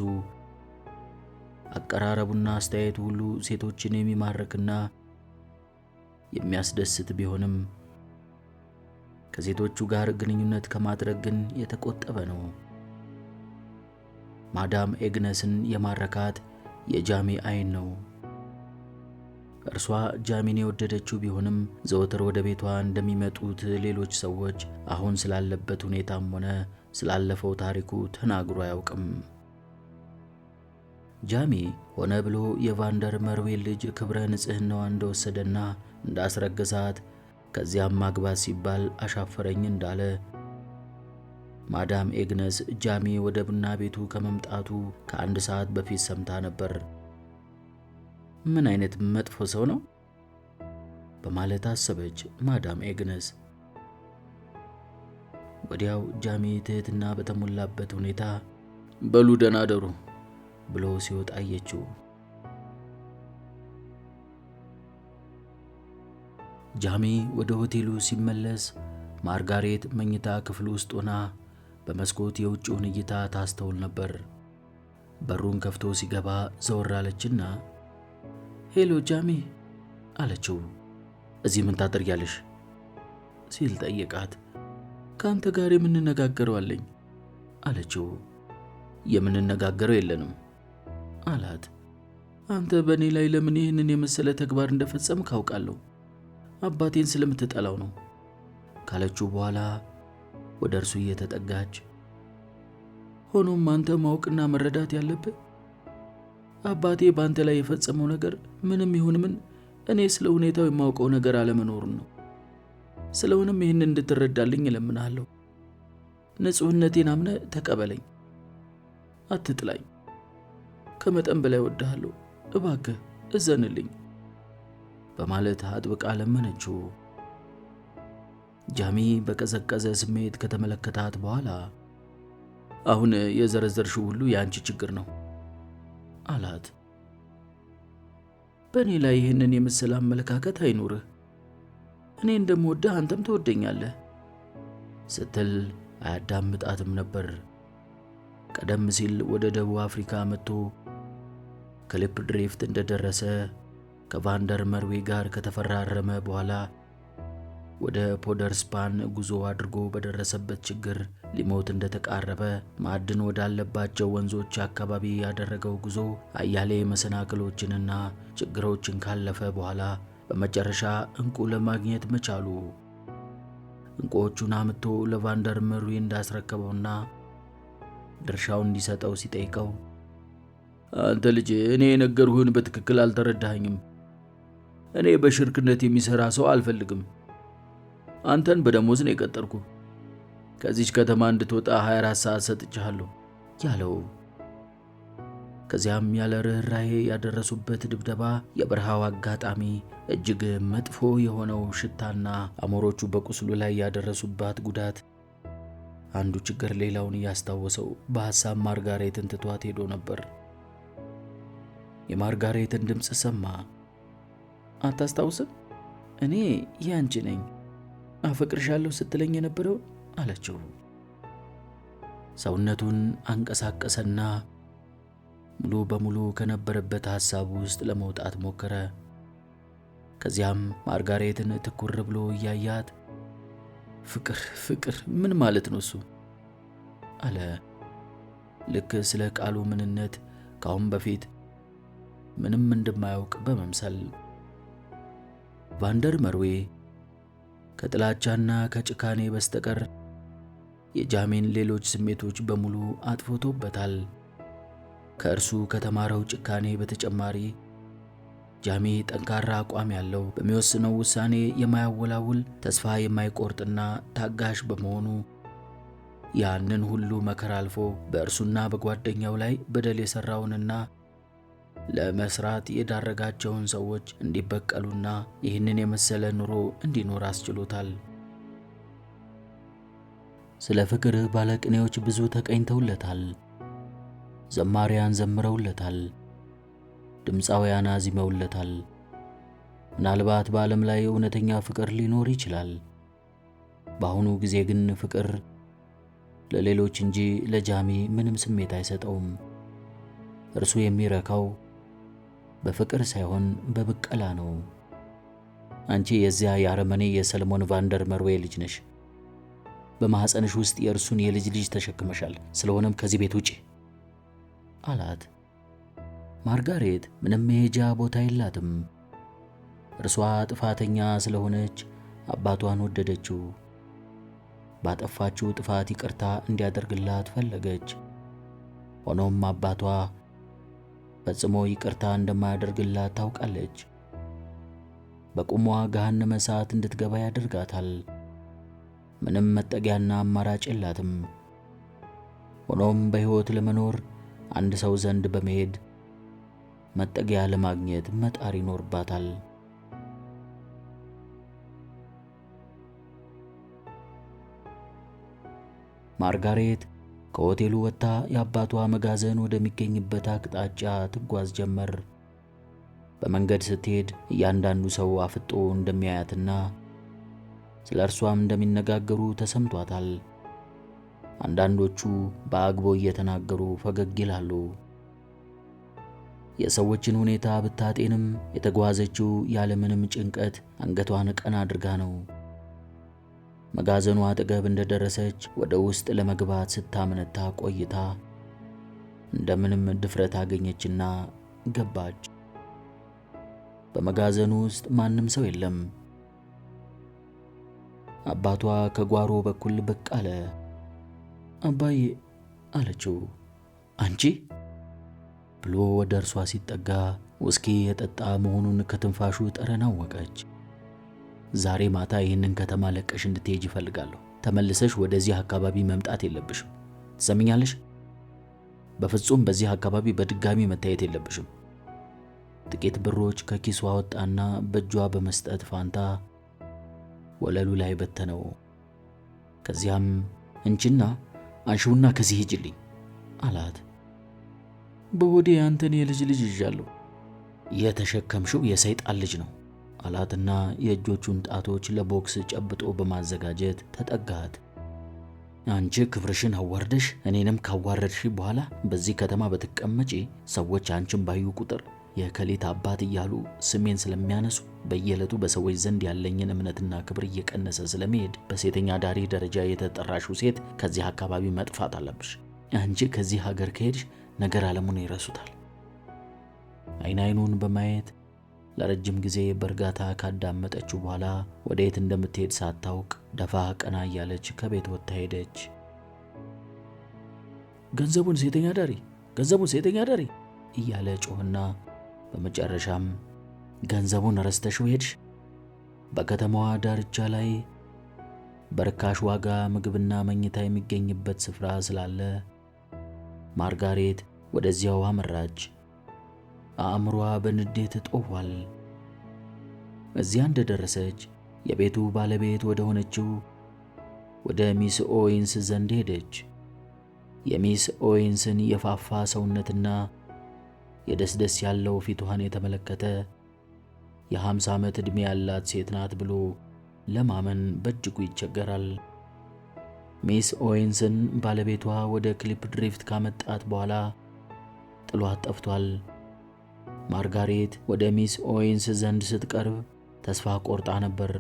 አቀራረቡና አስተያየቱ ሁሉ ሴቶችን የሚማርክና የሚያስደስት ቢሆንም ከሴቶቹ ጋር ግንኙነት ከማድረግ ግን የተቆጠበ ነው። ማዳም ኤግነስን የማረካት የጃሚ አይን ነው። እርሷ ጃሚን የወደደችው ቢሆንም ዘወትር ወደ ቤቷ እንደሚመጡት ሌሎች ሰዎች አሁን ስላለበት ሁኔታም ሆነ ስላለፈው ታሪኩ ተናግሮ አያውቅም። ጃሚ ሆነ ብሎ የቫንደር መርዌል ልጅ ክብረ ንጽሕናዋ እንደወሰደና እንዳስረገዛት ከዚያም ማግባት ሲባል አሻፈረኝ እንዳለ ማዳም ኤግነስ ጃሚ ወደ ቡና ቤቱ ከመምጣቱ ከ1 ሰዓት በፊት ሰምታ ነበር። ምን አይነት መጥፎ ሰው ነው በማለት አሰበች ማዳም ኤግነስ። ወዲያው ጃሚ ትህትና በተሞላበት ሁኔታ በሉ ደህና አደሩ ብሎ ሲወጣ አየችው። ጃሚ ወደ ሆቴሉ ሲመለስ ማርጋሬት መኝታ ክፍል ውስጥ ሆና በመስኮት የውጭውን እይታ ታስተውል ነበር። በሩን ከፍቶ ሲገባ ዘወር አለችና ሄሎ ጃሚ አለችው። እዚህ ምን ታደርጊያለሽ ሲል ጠየቃት። ከአንተ ጋር የምንነጋገረው አለኝ አለችው። የምንነጋገረው የለንም አላት። አንተ በእኔ ላይ ለምን ይህንን የመሰለ ተግባር እንደፈጸምክ አውቃለሁ። አባቴን ስለምትጠላው ነው ካለችው በኋላ ወደ እርሱ እየተጠጋች ሆኖም አንተ ማወቅና መረዳት ያለብህ አባቴ በአንተ ላይ የፈጸመው ነገር ምንም ይሁን ምን እኔ ስለ ሁኔታው የማውቀው ነገር አለመኖሩን ነው። ስለሆነም ይህን እንድትረዳልኝ እለምንሃለሁ። ንጹሕነቴን አምነህ ተቀበለኝ፣ አትጥላኝ። ከመጠን በላይ እወድሃለሁ፣ እባክህ እዘንልኝ በማለት አጥብቃ ለመነችው። ጃሚ በቀዘቀዘ ስሜት ከተመለከታት በኋላ አሁን የዘረዘርሽው ሁሉ የአንቺ ችግር ነው አላት። በእኔ ላይ ይህንን የመሰለ አመለካከት አይኑርህ። እኔ እንደምወድህ አንተም ትወደኛለህ ስትል አያዳምጣትም ነበር። ቀደም ሲል ወደ ደቡብ አፍሪካ መጥቶ ከሊፕ ድሪፍት እንደደረሰ ከቫንደር መርዌ ጋር ከተፈራረመ በኋላ ወደ ፖደርስፓን ጉዞ አድርጎ በደረሰበት ችግር ሊሞት እንደተቃረበ ማዕድን ወዳለባቸው ወንዞች አካባቢ ያደረገው ጉዞ አያሌ መሰናክሎችንና ችግሮችን ካለፈ በኋላ በመጨረሻ ዕንቁ ለማግኘት መቻሉ ዕንቁዎቹን አምጥቶ ለቫንደር መርዌ እንዳስረከበውና ድርሻውን እንዲሰጠው ሲጠይቀው አንተ ልጅ እኔ የነገርሁህን በትክክል አልተረዳኸኝም። እኔ በሽርክነት የሚሠራ ሰው አልፈልግም። አንተን በደሞዝ ነው የቀጠርኩ። ከዚች ከተማ እንድትወጣ 24 ሰዓት ሰጥቻለሁ ያለው። ከዚያም ያለ ርኅራኄ ያደረሱበት ድብደባ፣ የበረሃው አጋጣሚ፣ እጅግ መጥፎ የሆነው ሽታና አሞሮቹ በቁስሉ ላይ ያደረሱባት ጉዳት አንዱ ችግር ሌላውን እያስታወሰው በሐሳብ ማርጋሬትን ትቷት ሄዶ ነበር። የማርጋሬትን ድምፅ ሰማ። አታስታውስም? እኔ ያንቺ ነኝ፣ አፈቅርሻለሁ ስትለኝ የነበረው አለችው። ሰውነቱን አንቀሳቀሰና ሙሉ በሙሉ ከነበረበት ሐሳብ ውስጥ ለመውጣት ሞከረ። ከዚያም ማርጋሬትን ትኩር ብሎ እያያት ፍቅር ምን ማለት ነው እሱ አለ። ልክ ስለ ቃሉ ምንነት ካሁን በፊት ምንም እንደማያውቅ በመምሰል። ቫንደር መርዌ ከጥላቻና ከጭካኔ በስተቀር የጃሜን ሌሎች ስሜቶች በሙሉ አጥፍቶበታል። ከእርሱ ከተማረው ጭካኔ በተጨማሪ ጃሜ ጠንካራ አቋም ያለው፣ በሚወስነው ውሳኔ የማያወላውል፣ ተስፋ የማይቆርጥና ታጋሽ በመሆኑ ያንን ሁሉ መከራ አልፎ በእርሱና በጓደኛው ላይ በደል የሠራውንና ለመስራት የዳረጋቸውን ሰዎች እንዲበቀሉና ይህንን የመሰለ ኑሮ እንዲኖር አስችሎታል። ስለ ፍቅር ባለቅኔዎች ብዙ ተቀኝተውለታል። ዘማሪያን ዘምረውለታል። ድምፃውያን አዚመውለታል። ምናልባት በዓለም ላይ እውነተኛ ፍቅር ሊኖር ይችላል። በአሁኑ ጊዜ ግን ፍቅር ለሌሎች እንጂ ለጃሚ ምንም ስሜት አይሰጠውም። እርሱ የሚረካው በፍቅር ሳይሆን በብቀላ ነው። አንቺ የዚያ የአረመኔ የሰለሞን ቫንደር መርዌ ልጅ ነሽ። በማኅፀንሽ ውስጥ የእርሱን የልጅ ልጅ ተሸክመሻል። ስለሆነም ከዚህ ቤት ውጪ አላት። ማርጋሬት ምንም መሄጃ ቦታ የላትም። እርሷ ጥፋተኛ ስለሆነች አባቷን ወደደችው። ባጠፋችው ጥፋት ይቅርታ እንዲያደርግላት ፈለገች። ሆኖም አባቷ ፈጽሞ ይቅርታ እንደማያደርግላት ታውቃለች። በቁሟ ገሃነመ እሳት እንድትገባ ያደርጋታል። ምንም መጠጊያና አማራጭ የላትም። ሆኖም በሕይወት ለመኖር አንድ ሰው ዘንድ በመሄድ መጠጊያ ለማግኘት መጣር ይኖርባታል። ማርጋሬት ከሆቴሉ ወጥታ የአባቷ መጋዘን ወደሚገኝበት አቅጣጫ ትጓዝ ጀመር። በመንገድ ስትሄድ እያንዳንዱ ሰው አፍጦ እንደሚያያትና ስለ እርሷም እንደሚነጋገሩ ተሰምቷታል። አንዳንዶቹ በአግቦ እየተናገሩ ፈገግ ይላሉ። የሰዎችን ሁኔታ ብታጤንም የተጓዘችው ያለምንም ጭንቀት አንገቷን ቀና አድርጋ ነው። መጋዘኗ አጠገብ እንደደረሰች ወደ ውስጥ ለመግባት ስታመነታ ቆይታ እንደምንም ድፍረት አገኘችና ገባች። በመጋዘኑ ውስጥ ማንም ሰው የለም። አባቷ ከጓሮ በኩል ብቅ አለ። አባዬ አለችው። አንቺ ብሎ ወደ እርሷ ሲጠጋ ውስኪ የጠጣ መሆኑን ከትንፋሹ ጠረን አወቀች። ዛሬ ማታ ይህንን ከተማ ለቀሽ እንድትሄጅ እፈልጋለሁ። ተመልሰሽ ወደዚህ አካባቢ መምጣት የለብሽም። ትሰምኛለሽ? በፍጹም በዚህ አካባቢ በድጋሚ መታየት የለብሽም። ጥቂት ብሮች ከኪሷ ወጣና በእጇ በመስጠት ፋንታ ወለሉ ላይ በተነው። ከዚያም እንቺና አንሺውና ከዚህ ሂጅልኝ አላት። በሆዴ አንተን የልጅ ልጅ ይዣለሁ። የተሸከምሽው የሰይጣን ልጅ ነው አላትና የእጆቹን ጣቶች ለቦክስ ጨብጦ በማዘጋጀት ተጠጋት። አንቺ ክብርሽን አዋርደሽ እኔንም ካዋረድሽ በኋላ በዚህ ከተማ በትቀመጪ ሰዎች አንቺን ባዩ ቁጥር የከሊት አባት እያሉ ስሜን ስለሚያነሱ በየዕለቱ በሰዎች ዘንድ ያለኝን እምነትና ክብር እየቀነሰ ስለሚሄድ በሴተኛ ዳሪ ደረጃ የተጠራሽው ሴት ከዚህ አካባቢ መጥፋት አለብሽ። አንቺ ከዚህ ሀገር ከሄድሽ ነገር ዓለሙን ይረሱታል። አይኑን በማየት ለረጅም ጊዜ በእርጋታ ካዳመጠችው በኋላ ወዴት እንደምትሄድ ሳታውቅ ደፋ ቀና እያለች ከቤት ወጥታ ሄደች። ገንዘቡን ሴተኛ ዳሪ እያለ ጮህና በመጨረሻም ገንዘቡን ረስተሽው ሄድሽ? በከተማዋ ዳርቻ ላይ በርካሽ ዋጋ ምግብና መኝታ የሚገኝበት ስፍራ ስላለ ማርጋሬት ወደዚያው አመራች። አእምሯ በንዴት ጦፏል። እዚያ እንደደረሰች የቤቱ ባለቤት ወደ ሆነችው ወደ ሚስ ኦዌንስ ዘንድ ሄደች። የሚስ ኦዌንስን የፋፋ ሰውነትና የደስደስ ያለው ፊቷን የተመለከተ የ50 ዓመት ዕድሜ ያላት ሴት ናት ብሎ ለማመን በእጅጉ ይቸገራል። ሚስ ኦዌንስን ባለቤቷ ወደ ክሊፕ ድሪፍት ካመጣት በኋላ ጥሏት ጠፍቷል። ማርጋሬት ወደ ሚስ ኦዌንስ ዘንድ ስትቀርብ ተስፋ ቆርጣ ነበር።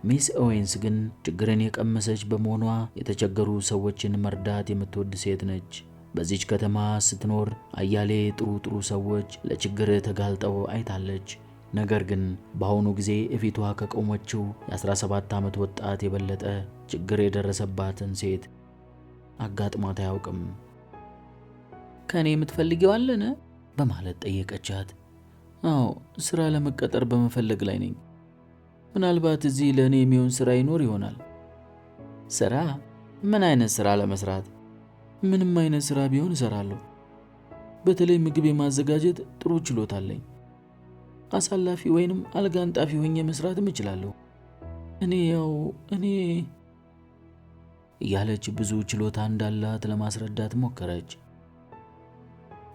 ሚስ ኦዌንስ ግን ችግርን የቀመሰች በመሆኗ የተቸገሩ ሰዎችን መርዳት የምትወድ ሴት ነች። በዚች ከተማ ስትኖር አያሌ ጥሩ ሰዎች ለችግር ተጋልጠው አይታለች። ነገር ግን በአሁኑ ጊዜ እፊቷ ከቆመችው የ17 ዓመት ወጣት የበለጠ ችግር የደረሰባትን ሴት አጋጥሟት አያውቅም። ከኔ የምትፈልጊው አለን? በማለት ጠየቀቻት። አዎ፣ ስራ ለመቀጠር በመፈለግ ላይ ነኝ። ምናልባት እዚህ ለእኔ የሚሆን ስራ ይኖር ይሆናል። ስራ? ምን አይነት ስራ ለመስራት? ምንም አይነት ስራ ቢሆን እሰራለሁ። በተለይ ምግብ የማዘጋጀት ጥሩ ችሎታ አለኝ። አሳላፊ ወይንም አልጋ አንጣፊ ሆኜ መስራትም እችላለሁ። እኔ እያለች ብዙ ችሎታ እንዳላት ለማስረዳት ሞከረች።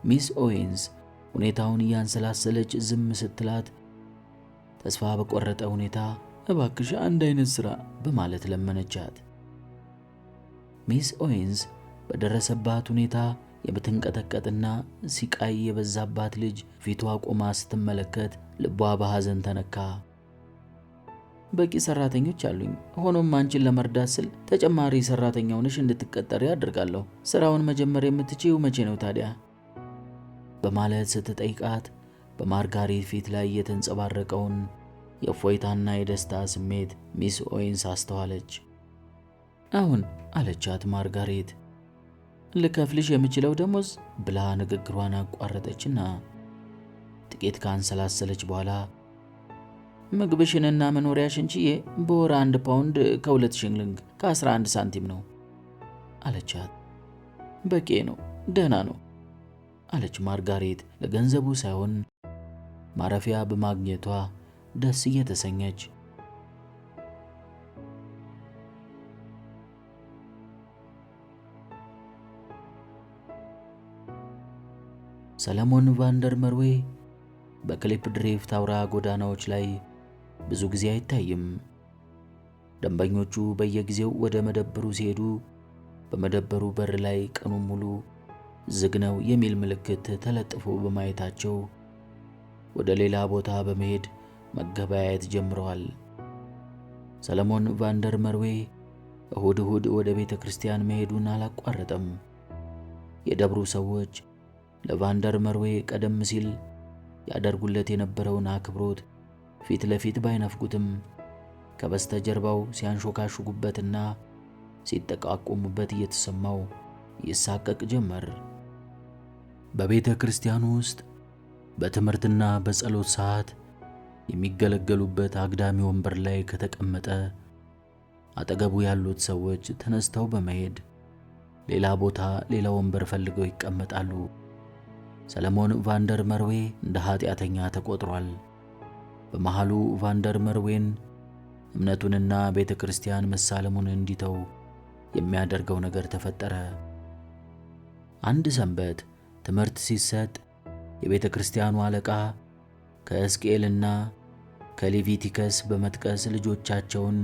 ሚስ ኦዌንስ ሁኔታውን እያንሰላሰለች ዝም ስትላት ተስፋ በቆረጠ ሁኔታ እባክሽ አንድ አይነት ስራ በማለት ለመነቻት። ሚስ ኦዌንስ በደረሰባት ሁኔታ የምትንቀጠቀጥና ሲቃይ የበዛባት ልጅ ፊቷ ቆማ ስትመለከት ልቧ በሐዘን ተነካ። በቂ ሰራተኞች አሉኝ። ሆኖም አንቺን ለመርዳት ስል ተጨማሪ ሰራተኛ ሆነሽ እንድትቀጠሪ አድርጋለሁ። ስራውን መጀመር የምትችይው መቼ ነው ታዲያ? በማለት ስትጠይቃት በማርጋሬት ፊት ላይ የተንጸባረቀውን የእፎይታና የደስታ ስሜት ሚስ ኦዌንስ አስተዋለች። አሁን አለቻት ማርጋሬት። ልከፍልሽ የምችለው ደሞዝ ብላ ንግግሯን አቋረጠችና ጥቂት ካንሰላሰለች በኋላ ምግብሽንና መኖሪያሽን ችዬ በወር 1 ፓውንድ ከ2 ሽልንግ ከ11 ሳንቲም ነው አለቻት። በቂ ነው፣ ደህና ነው አለች ማርጋሬት ለገንዘቡ ሳይሆን ማረፊያ በማግኘቷ ደስ እየተሰኘች። ሰለሞን ቫንደር መርዌ በክሊፕ ድሪፍት አውራ ጎዳናዎች ላይ ብዙ ጊዜ አይታይም። ደንበኞቹ በየጊዜው ወደ መደብሩ ሲሄዱ በመደብሩ በር ላይ ቀኑን ሙሉ ዝግ ነው የሚል ምልክት ተለጥፎ በማየታቸው ወደ ሌላ ቦታ በመሄድ መገበያየት ጀምረዋል። ሰለሞን ቫንደር መርዌ እሁድ ወደ ቤተ ክርስቲያን መሄዱን አላቋረጠም። የደብሩ ሰዎች ለቫንደር መርዌ ቀደም ሲል ያደርጉለት የነበረውን አክብሮት ፊት ለፊት ባይነፍጉትም ከበስተጀርባው ሲያንሾካሹጉበትና ሲጠቃቆሙበት እየተሰማው ይሳቀቅ ጀመር። በቤተ ክርስቲያኑ ውስጥ በትምህርትና በጸሎት ሰዓት የሚገለገሉበት አግዳሚ ወንበር ላይ ከተቀመጠ አጠገቡ ያሉት ሰዎች ተነስተው በመሄድ ሌላ ቦታ ሌላ ወንበር ፈልገው ይቀመጣሉ። ሰለሞን ቫንደር መርዌ እንደ ኃጢአተኛ ተቆጥሯል። በመሃሉ ቫንደር መርዌን እምነቱንና ቤተ ክርስቲያን መሳለሙን እንዲተው የሚያደርገው ነገር ተፈጠረ። አንድ ሰንበት ትምህርት ሲሰጥ የቤተ ክርስቲያኑ አለቃ ከሕዝቅኤልና ከሌቪቲከስ በመጥቀስ ልጆቻቸውን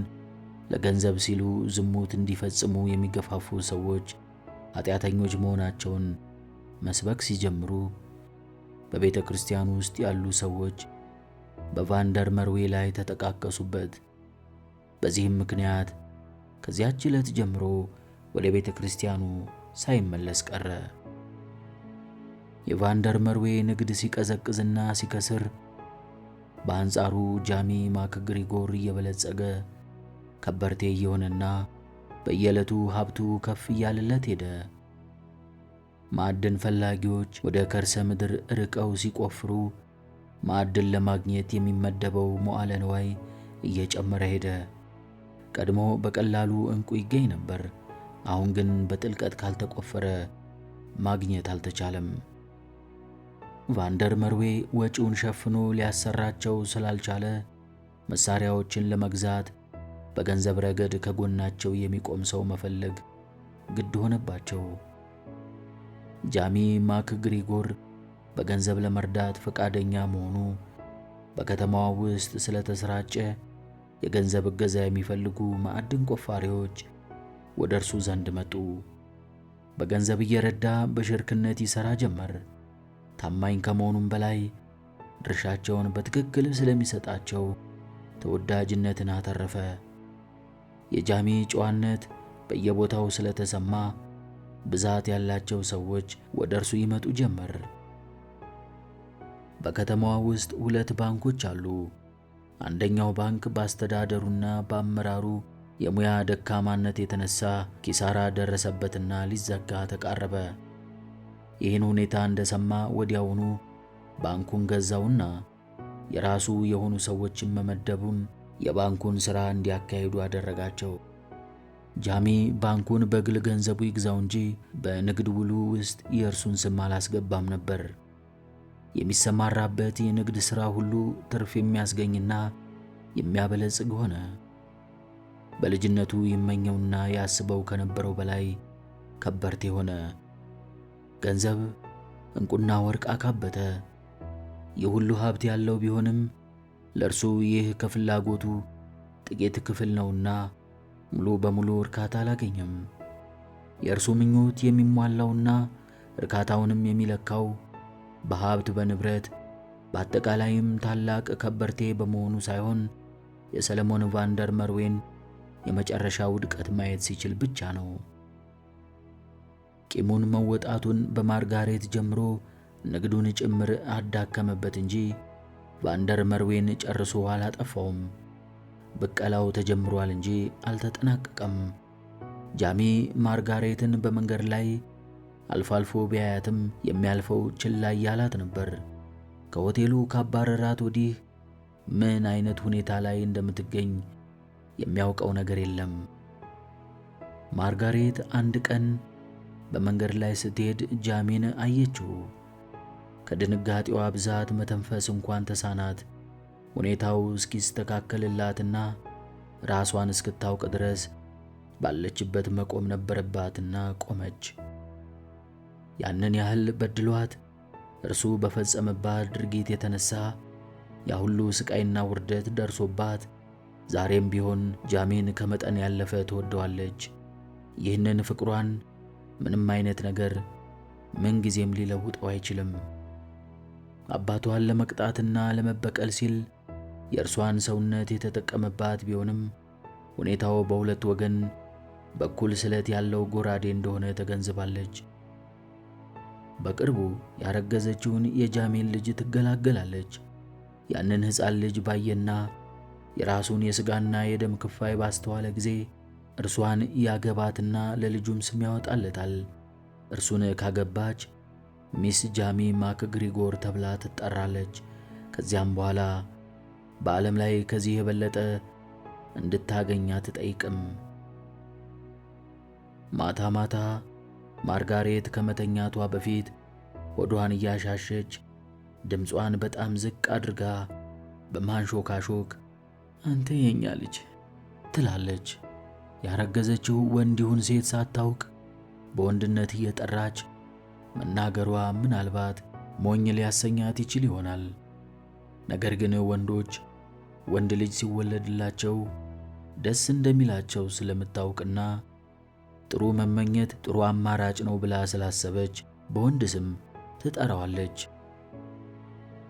ለገንዘብ ሲሉ ዝሙት እንዲፈጽሙ የሚገፋፉ ሰዎች ኃጢአተኞች መሆናቸውን መስበክ ሲጀምሩ በቤተ ክርስቲያኑ ውስጥ ያሉ ሰዎች በቫንደር መርዌ ላይ ተጠቃቀሱበት። በዚህም ምክንያት ከዚያች ዕለት ጀምሮ ወደ ቤተ ክርስቲያኑ ሳይመለስ ቀረ። የቫንደር መርዌ ንግድ ሲቀዘቅዝና ሲከስር፣ በአንጻሩ ጃሚ ማክግሪጎር እየበለጸገ ከበርቴ እየሆነና በየዕለቱ ሀብቱ ከፍ እያለለት ሄደ። ማዕድን ፈላጊዎች ወደ ከርሰ ምድር ርቀው ሲቆፍሩ ማዕድን ለማግኘት የሚመደበው መዋዕለ ንዋይ እየጨመረ ሄደ። ቀድሞ በቀላሉ ዕንቁ ይገኝ ነበር። አሁን ግን በጥልቀት ካልተቆፈረ ማግኘት አልተቻለም። ቫንደር መርዌ ወጪውን ሸፍኖ ሊያሰራቸው ስላልቻለ መሳሪያዎችን ለመግዛት በገንዘብ ረገድ ከጎናቸው የሚቆም ሰው መፈለግ ግድ ሆነባቸው። ጃሚ ማክግሪጎር በገንዘብ ለመርዳት ፈቃደኛ መሆኑ በከተማዋ ውስጥ ስለተሰራጨ የገንዘብ እገዛ የሚፈልጉ ማዕድን ቆፋሪዎች ወደ እርሱ ዘንድ መጡ። በገንዘብ እየረዳ በሽርክነት ይሠራ ጀመር። ታማኝ ከመሆኑም በላይ ድርሻቸውን በትክክል ስለሚሰጣቸው ተወዳጅነትን አተረፈ። የጃሚ ጨዋነት በየቦታው ስለተሰማ ብዛት ያላቸው ሰዎች ወደ እርሱ ይመጡ ጀመር። በከተማዋ ውስጥ 2 ባንኮች አሉ። አንደኛው ባንክ በአስተዳደሩና በአመራሩ የሙያ ደካማነት የተነሳ ኪሳራ ደረሰበትና ሊዘጋ ተቃረበ። ይህን ሁኔታ እንደሰማ ወዲያውኑ ባንኩን ገዛውና የራሱ የሆኑ ሰዎችን መመደቡን የባንኩን ሥራ እንዲያካሂዱ አደረጋቸው። ጃሚ ባንኩን በግል ገንዘቡ ይግዛው እንጂ በንግድ ውሉ ውስጥ የእርሱን ስም አላስገባም ነበር። የሚሰማራበት የንግድ ሥራ ሁሉ ትርፍ የሚያስገኝና የሚያበለጽግ ሆነ። በልጅነቱ ይመኘውና ያስበው ከነበረው በላይ ከበርቴ ሆነ። ገንዘብ፣ ዕንቁና ወርቅ አካበተ። ይህ ሁሉ ሀብት ያለው ቢሆንም ለእርሱ ይህ ከፍላጎቱ ጥቂት ክፍል ነውና ሙሉ በሙሉ እርካታ አላገኘም። የእርሱ ምኞት የሚሟላውና እርካታውንም የሚለካው በሀብት፣ በንብረት፣ በአጠቃላይም ታላቅ ከበርቴ በመሆኑ ሳይሆን የሰለሞን ቫንደር መርዌን የመጨረሻ ውድቀት ማየት ሲችል ብቻ ነው። ቂሙን መወጣቱን በማርጋሬት ጀምሮ ንግዱን ጭምር አዳከመበት እንጂ ቫንደር መርዌን ጨርሶ አላጠፋውም። ብቀላው ተጀምሯል እንጂ አልተጠናቀቀም። ጃሚ ማርጋሬትን በመንገድ ላይ አልፎ አልፎ ቢያያትም የሚያልፈው ችላ እያላት ነበር። ከሆቴሉ ካባረራት ወዲህ ምን አይነት ሁኔታ ላይ እንደምትገኝ የሚያውቀው ነገር የለም። ማርጋሬት አንድ ቀን በመንገድ ላይ ስትሄድ ጃሚን አየችው። ከድንጋጤዋ ብዛት መተንፈስ እንኳን ተሳናት። ሁኔታው እስኪስተካከልላትና ራሷን እስክታውቅ ድረስ ባለችበት መቆም ነበረባትና ቆመች። ያንን ያህል በድሏት እርሱ በፈጸመባት ድርጊት የተነሳ ያ ሁሉ ስቃይና ውርደት ደርሶባት ዛሬም ቢሆን ጃሚን ከመጠን ያለፈ ትወደዋለች። ይህንን ፍቅሯን ምንም አይነት ነገር ምን ጊዜም ሊለውጠው አይችልም። አባቷን ለመቅጣትና ለመበቀል ሲል የእርሷን ሰውነት የተጠቀመባት ቢሆንም ሁኔታው በሁለት ወገን በኩል ስለት ያለው ጎራዴ እንደሆነ ተገንዝባለች። በቅርቡ ያረገዘችውን የጃሚን ልጅ ትገላገላለች። ያንን ሕፃን ልጅ ባየና የራሱን የሥጋና የደም ክፋይ ባስተዋለ ጊዜ እርሷን ያገባትና ለልጁም ስም ያወጣለታል። እርሱን ካገባች ሚስ ጃሚ ማክግሪጎር ተብላ ትጠራለች። ከዚያም በኋላ በዓለም ላይ ከዚህ የበለጠ እንድታገኝ አትጠይቅም። ማታ ማታ ማርጋሬት ከመተኛቷ በፊት ሆዷን እያሻሸች ድምጿን በጣም ዝቅ አድርጋ በማንሾካሾክ አንተ የኛ ልጅ ትላለች። ያረገዘችው ወንድ ይሁን ሴት ሳታውቅ በወንድነት እየጠራች መናገሯ ምናልባት ሞኝ ሊያሰኛት ይችል ይሆናል። ነገር ግን ወንዶች ወንድ ልጅ ሲወለድላቸው ደስ እንደሚላቸው ስለምታውቅና ጥሩ መመኘት ጥሩ አማራጭ ነው ብላ ስላሰበች በወንድ ስም ትጠራዋለች።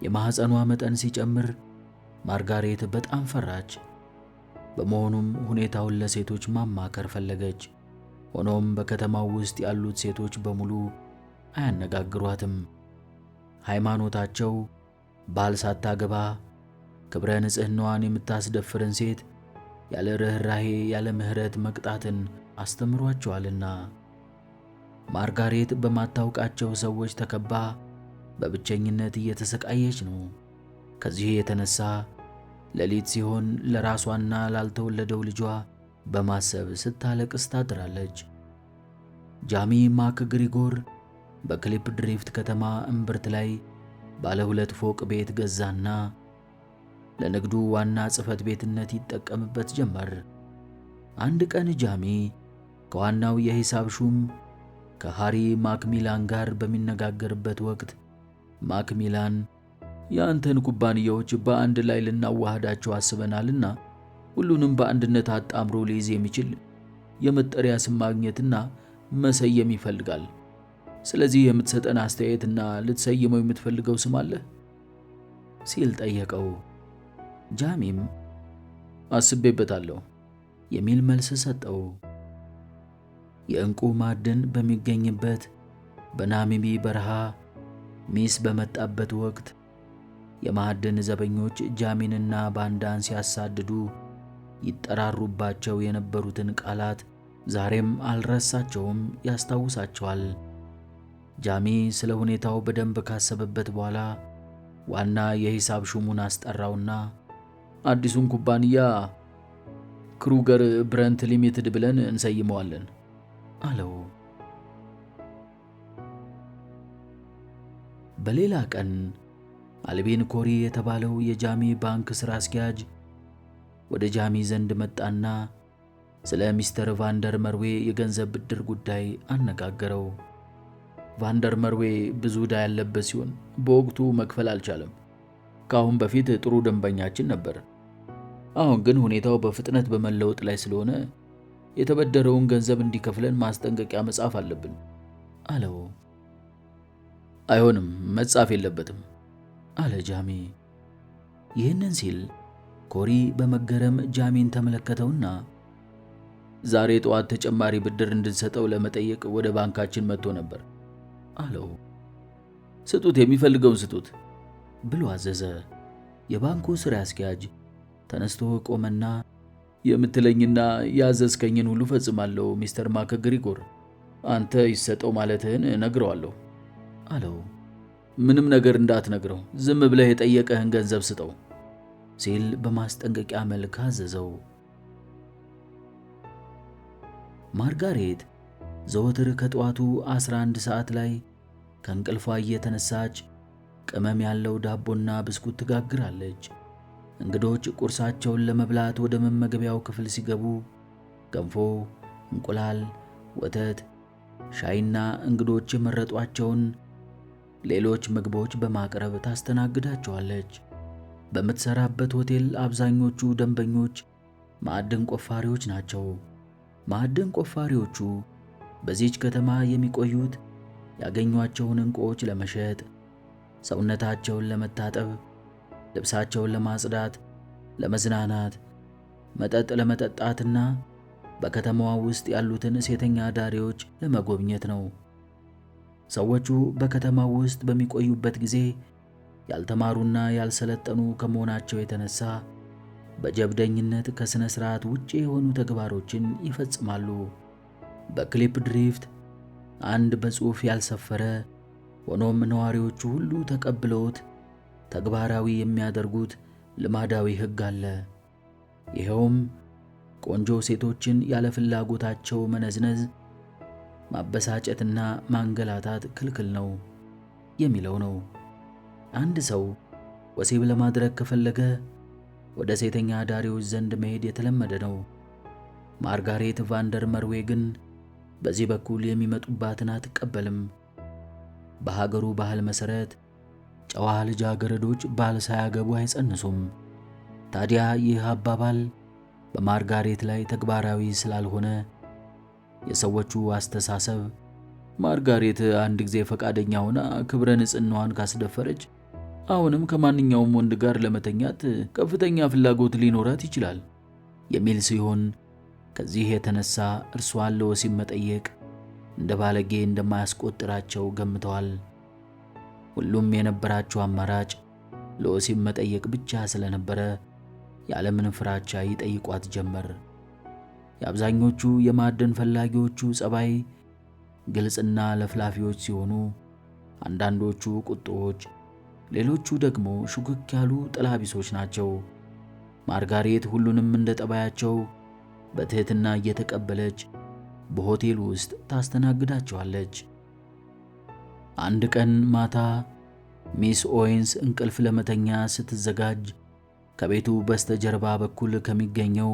የማህፀኗ መጠን ሲጨምር ማርጋሬት በጣም ፈራች። በመሆኑም ሁኔታውን ለሴቶች ማማከር ፈለገች። ሆኖም በከተማው ውስጥ ያሉት ሴቶች በሙሉ አያነጋግሯትም። ሃይማኖታቸው ባል ሳታገባ ክብረ ንጽሕናዋን የምታስደፍርን ሴት ያለ ርኅራኄ ያለ ምሕረት መቅጣትን አስተምሯቸዋልና። ማርጋሬት በማታውቃቸው ሰዎች ተከባ በብቸኝነት እየተሰቃየች ነው። ከዚህ የተነሳ ሌሊት ሲሆን ለራሷና ላልተወለደው ልጇ በማሰብ ስታለቅስ ታድራለች። ጃሚ ማክግሪጎር በክሊፕ ድሪፍት ከተማ እምብርት ላይ ባለ 2 ፎቅ ቤት ገዛና ለንግዱ ዋና ጽሕፈት ቤትነት ይጠቀምበት ጀመር። አንድ ቀን ጃሚ ከዋናው የሂሳብ ሹም ከሃሪ ማክሚላን ጋር በሚነጋገርበት ወቅት ማክሚላን የአንተን ኩባንያዎች በአንድ ላይ ልናዋህዳቸው አስበናልና ሁሉንም በአንድነት አጣምሮ ሊይዝ የሚችል የመጠሪያ ስም ማግኘትና መሰየም ይፈልጋል። ስለዚህ የምትሰጠን አስተያየትና ልትሰይመው የምትፈልገው ስም አለ ሲል ጠየቀው። ጃሚም አስቤበታለሁ የሚል መልስ ሰጠው። የዕንቁ ማዕድን በሚገኝበት በናሚቢ በረሃ ሚስ በመጣበት ወቅት የማዕድን ዘበኞች ጃሚንና ባንዳን ሲያሳድዱ ይጠራሩባቸው የነበሩትን ቃላት ዛሬም አልረሳቸውም፣ ያስታውሳቸዋል። ጃሚ ስለ ሁኔታው በደንብ ካሰበበት በኋላ ዋና የሂሳብ ሹሙን አስጠራውና አዲሱን ኩባንያ ክሩገር ብረንት ሊሚትድ ብለን እንሰይመዋለን አለው። በሌላ ቀን አልቤን ኮሪ የተባለው የጃሚ ባንክ ሥራ አስኪያጅ ወደ ጃሚ ዘንድ መጣና ስለ ሚስተር ቫንደር መርዌ የገንዘብ ብድር ጉዳይ አነጋገረው። ቫንደር መርዌ ብዙ ዕዳ ያለበት ሲሆን በወቅቱ መክፈል አልቻለም። ከአሁን በፊት ጥሩ ደንበኛችን ነበር። አሁን ግን ሁኔታው በፍጥነት በመለወጥ ላይ ስለሆነ የተበደረውን ገንዘብ እንዲከፍለን ማስጠንቀቂያ መጻፍ አለብን አለው። አይሆንም፣ መጻፍ የለበትም አለ ጃሚ። ይህንን ሲል ኮሪ በመገረም ጃሚን ተመለከተውና ዛሬ ጠዋት ተጨማሪ ብድር እንድንሰጠው ለመጠየቅ ወደ ባንካችን መጥቶ ነበር አለው። ስጡት፣ የሚፈልገውን ስጡት ብሎ አዘዘ። የባንኩ ሥራ አስኪያጅ ተነስቶ ቆመና የምትለኝና ያዘዝከኝን ሁሉ ፈጽማለሁ ሚስተር ማክግሪጎር፣ አንተ ይሰጠው ማለትህን እነግረዋለሁ አለው። ምንም ነገር እንዳትነግረው፣ ዝም ብለህ የጠየቀህን ገንዘብ ስጠው ሲል በማስጠንቀቂያ መልክ አዘዘው። ማርጋሬት ዘወትር ከጠዋቱ 11 ሰዓት ላይ ከእንቅልፏ እየተነሳች ቅመም ያለው ዳቦና ብስኩት ትጋግራለች። እንግዶች ቁርሳቸውን ለመብላት ወደ መመገቢያው ክፍል ሲገቡ ገንፎ፣ እንቁላል፣ ወተት፣ ሻይና እንግዶች የመረጧቸውን ሌሎች ምግቦች በማቅረብ ታስተናግዳቸዋለች። በምትሰራበት ሆቴል አብዛኞቹ ደንበኞች ማዕድን ቆፋሪዎች ናቸው። ማዕድን ቆፋሪዎቹ በዚች ከተማ የሚቆዩት ያገኟቸውን ዕንቁዎች ለመሸጥ፣ ሰውነታቸውን ለመታጠብ፣ ልብሳቸውን ለማጽዳት፣ ለመዝናናት፣ መጠጥ ለመጠጣትና በከተማዋ ውስጥ ያሉትን ሴተኛ ዳሪዎች ለመጎብኘት ነው። ሰዎቹ በከተማው ውስጥ በሚቆዩበት ጊዜ ያልተማሩና ያልሰለጠኑ ከመሆናቸው የተነሳ በጀብደኝነት ከሥነ ሥርዓት ውጪ የሆኑ ተግባሮችን ይፈጽማሉ። በክሊፕ ድሪፍት አንድ በጽሑፍ ያልሰፈረ ሆኖም ነዋሪዎቹ ሁሉ ተቀብለውት ተግባራዊ የሚያደርጉት ልማዳዊ ሕግ አለ። ይኸውም ቆንጆ ሴቶችን ያለ ፍላጎታቸው መነዝነዝ፣ ማበሳጨትና ማንገላታት ክልክል ነው የሚለው ነው። አንድ ሰው ወሲብ ለማድረግ ከፈለገ ወደ ሴተኛ አዳሪዎች ዘንድ መሄድ የተለመደ ነው። ማርጋሬት ቫንደር መርዌ ግን በዚህ በኩል የሚመጡባትን አትቀበልም። በሀገሩ ባህል መሠረት ጨዋ ልጃገረዶች ባል ሳያገቡ አይጸንሱም። ታዲያ ይህ አባባል በማርጋሬት ላይ ተግባራዊ ስላልሆነ የሰዎቹ አስተሳሰብ ማርጋሬት አንድ ጊዜ ፈቃደኛ ሆና ክብረ ንጽሕናዋን ካስደፈረች አሁንም ከማንኛውም ወንድ ጋር ለመተኛት ከፍተኛ ፍላጎት ሊኖራት ይችላል የሚል ሲሆን፣ ከዚህ የተነሳ እርሷን ለወሲብ መጠየቅ እንደ ባለጌ እንደማያስቆጥራቸው ገምተዋል። ሁሉም የነበራቸው አማራጭ ለወሲብ መጠየቅ ብቻ ስለነበረ ያለምንም ፍራቻ ይጠይቋት ጀመር። የአብዛኞቹ የማዕድን ፈላጊዎቹ ጸባይ ግልጽና ለፍላፊዎች ሲሆኑ፣ አንዳንዶቹ ቁጦዎች፣ ሌሎቹ ደግሞ ሹክክ ያሉ ጥላቢሶች ናቸው። ማርጋሬት ሁሉንም እንደ ጠባያቸው በትህትና እየተቀበለች በሆቴል ውስጥ ታስተናግዳቸዋለች። አንድ ቀን ማታ ሚስ ኦዌንስ እንቅልፍ ለመተኛ ስትዘጋጅ ከቤቱ በስተጀርባ በኩል ከሚገኘው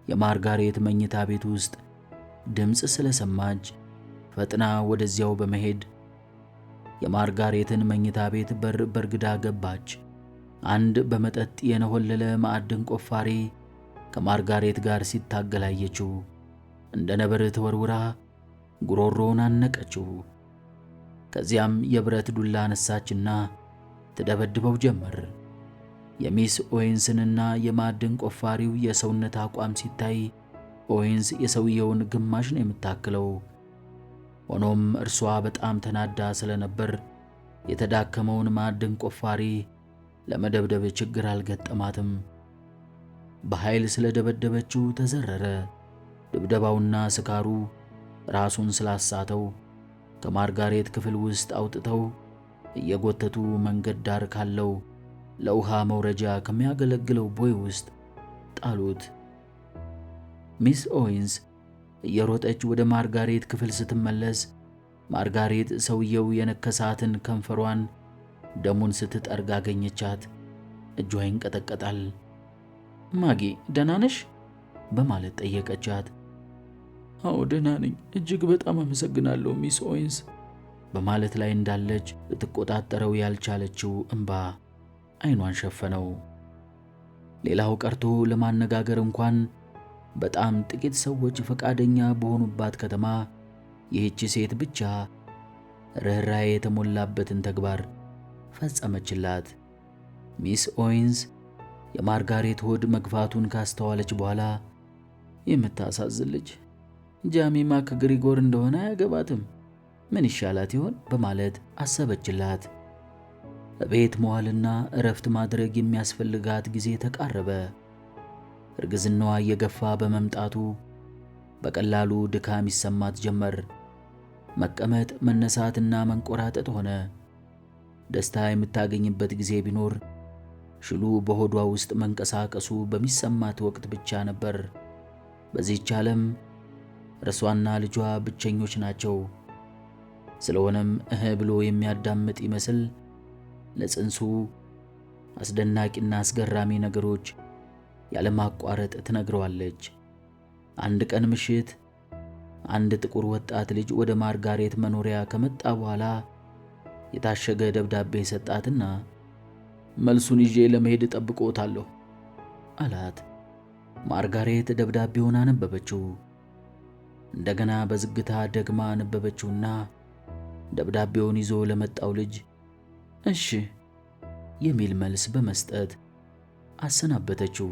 የማርጋሬት መኝታ ቤት ውስጥ ድምፅ ስለሰማች ፈጥና ወደዚያው በመሄድ የማርጋሬትን መኝታ ቤት በር በርግዳ ገባች። አንድ በመጠጥ የነሆለለ ማዕድን ቆፋሪ ከማርጋሬት ጋር ሲታገል አየችው። እንደ ነብር ተወርውራ ጉሮሮውን አነቀችው። ከዚያም የብረት ዱላ አነሳችና ትደበድበው ጀመር። የሚስ ኦዌንስንና የማዕድን ቆፋሪው የሰውነት አቋም ሲታይ ኦዌንስ የሰውየውን ግማሽ ነው የምታክለው። ሆኖም እርሷ በጣም ተናዳ ስለነበር የተዳከመውን ማዕድን ቆፋሪ ለመደብደብ ችግር አልገጠማትም። በኃይል ስለደበደበችው ተዘረረ። ድብደባውና ስካሩ ራሱን ስላሳተው ከማርጋሬት ክፍል ውስጥ አውጥተው እየጎተቱ መንገድ ዳር ካለው ለውሃ መውረጃ ከሚያገለግለው ቦይ ውስጥ ጣሉት። ሚስ ኦዌንስ እየሮጠች ወደ ማርጋሬት ክፍል ስትመለስ ማርጋሬት ሰውየው የነከሳትን ከንፈሯን ደሙን ስትጠርግ አገኘቻት። እጇ ይንቀጠቀጣል። ማጊ ደህና ነሽ? በማለት ጠየቀቻት። አዎ ደህና ነኝ፣ እጅግ በጣም አመሰግናለሁ ሚስ ኦዌንስ በማለት ላይ እንዳለች ልትቆጣጠረው ያልቻለችው እንባ አይኗን ሸፈነው። ሌላው ቀርቶ ለማነጋገር እንኳን በጣም ጥቂት ሰዎች ፈቃደኛ በሆኑባት ከተማ ይህች ሴት ብቻ ርኅራኄ የተሞላበትን ተግባር ፈጸመችላት። ሚስ ኦዌንስ የማርጋሬት ሆድ መግፋቱን ካስተዋለች በኋላ የምታሳዝን ልጅ ጃሚማ ከግሪጎር እንደሆነ አያገባትም፣ ምን ይሻላት ይሆን በማለት አሰበችላት። በቤት መዋልና እረፍት ማድረግ የሚያስፈልጋት ጊዜ ተቃረበ። እርግዝናዋ እየገፋ በመምጣቱ በቀላሉ ድካም ይሰማት ጀመር። መቀመጥ፣ መነሳትና መንቆራጠጥ ሆነ። ደስታ የምታገኝበት ጊዜ ቢኖር ሽሉ በሆዷ ውስጥ መንቀሳቀሱ በሚሰማት ወቅት ብቻ ነበር። በዚህች ዓለም እርሷና ልጇ ብቸኞች ናቸው። ስለሆነም ብሎ የሚያዳምጥ ይመስል ለጽንሱ አስደናቂና አስገራሚ ነገሮች ያለማቋረጥ ትነግረዋለች። አንድ ቀን ምሽት አንድ ጥቁር ወጣት ልጅ ወደ ማርጋሬት መኖሪያ ከመጣ በኋላ የታሸገ ደብዳቤ ሰጣትና መልሱን ይዤ ለመሄድ ጠብቆታለሁ አላት። ማርጋሬት ደብዳቤውን አነበበችው። እንደገና በዝግታ ደግማ አነበበችውና ደብዳቤውን ይዞ ለመጣው ልጅ እሺ የሚል መልስ በመስጠት አሰናበተችው።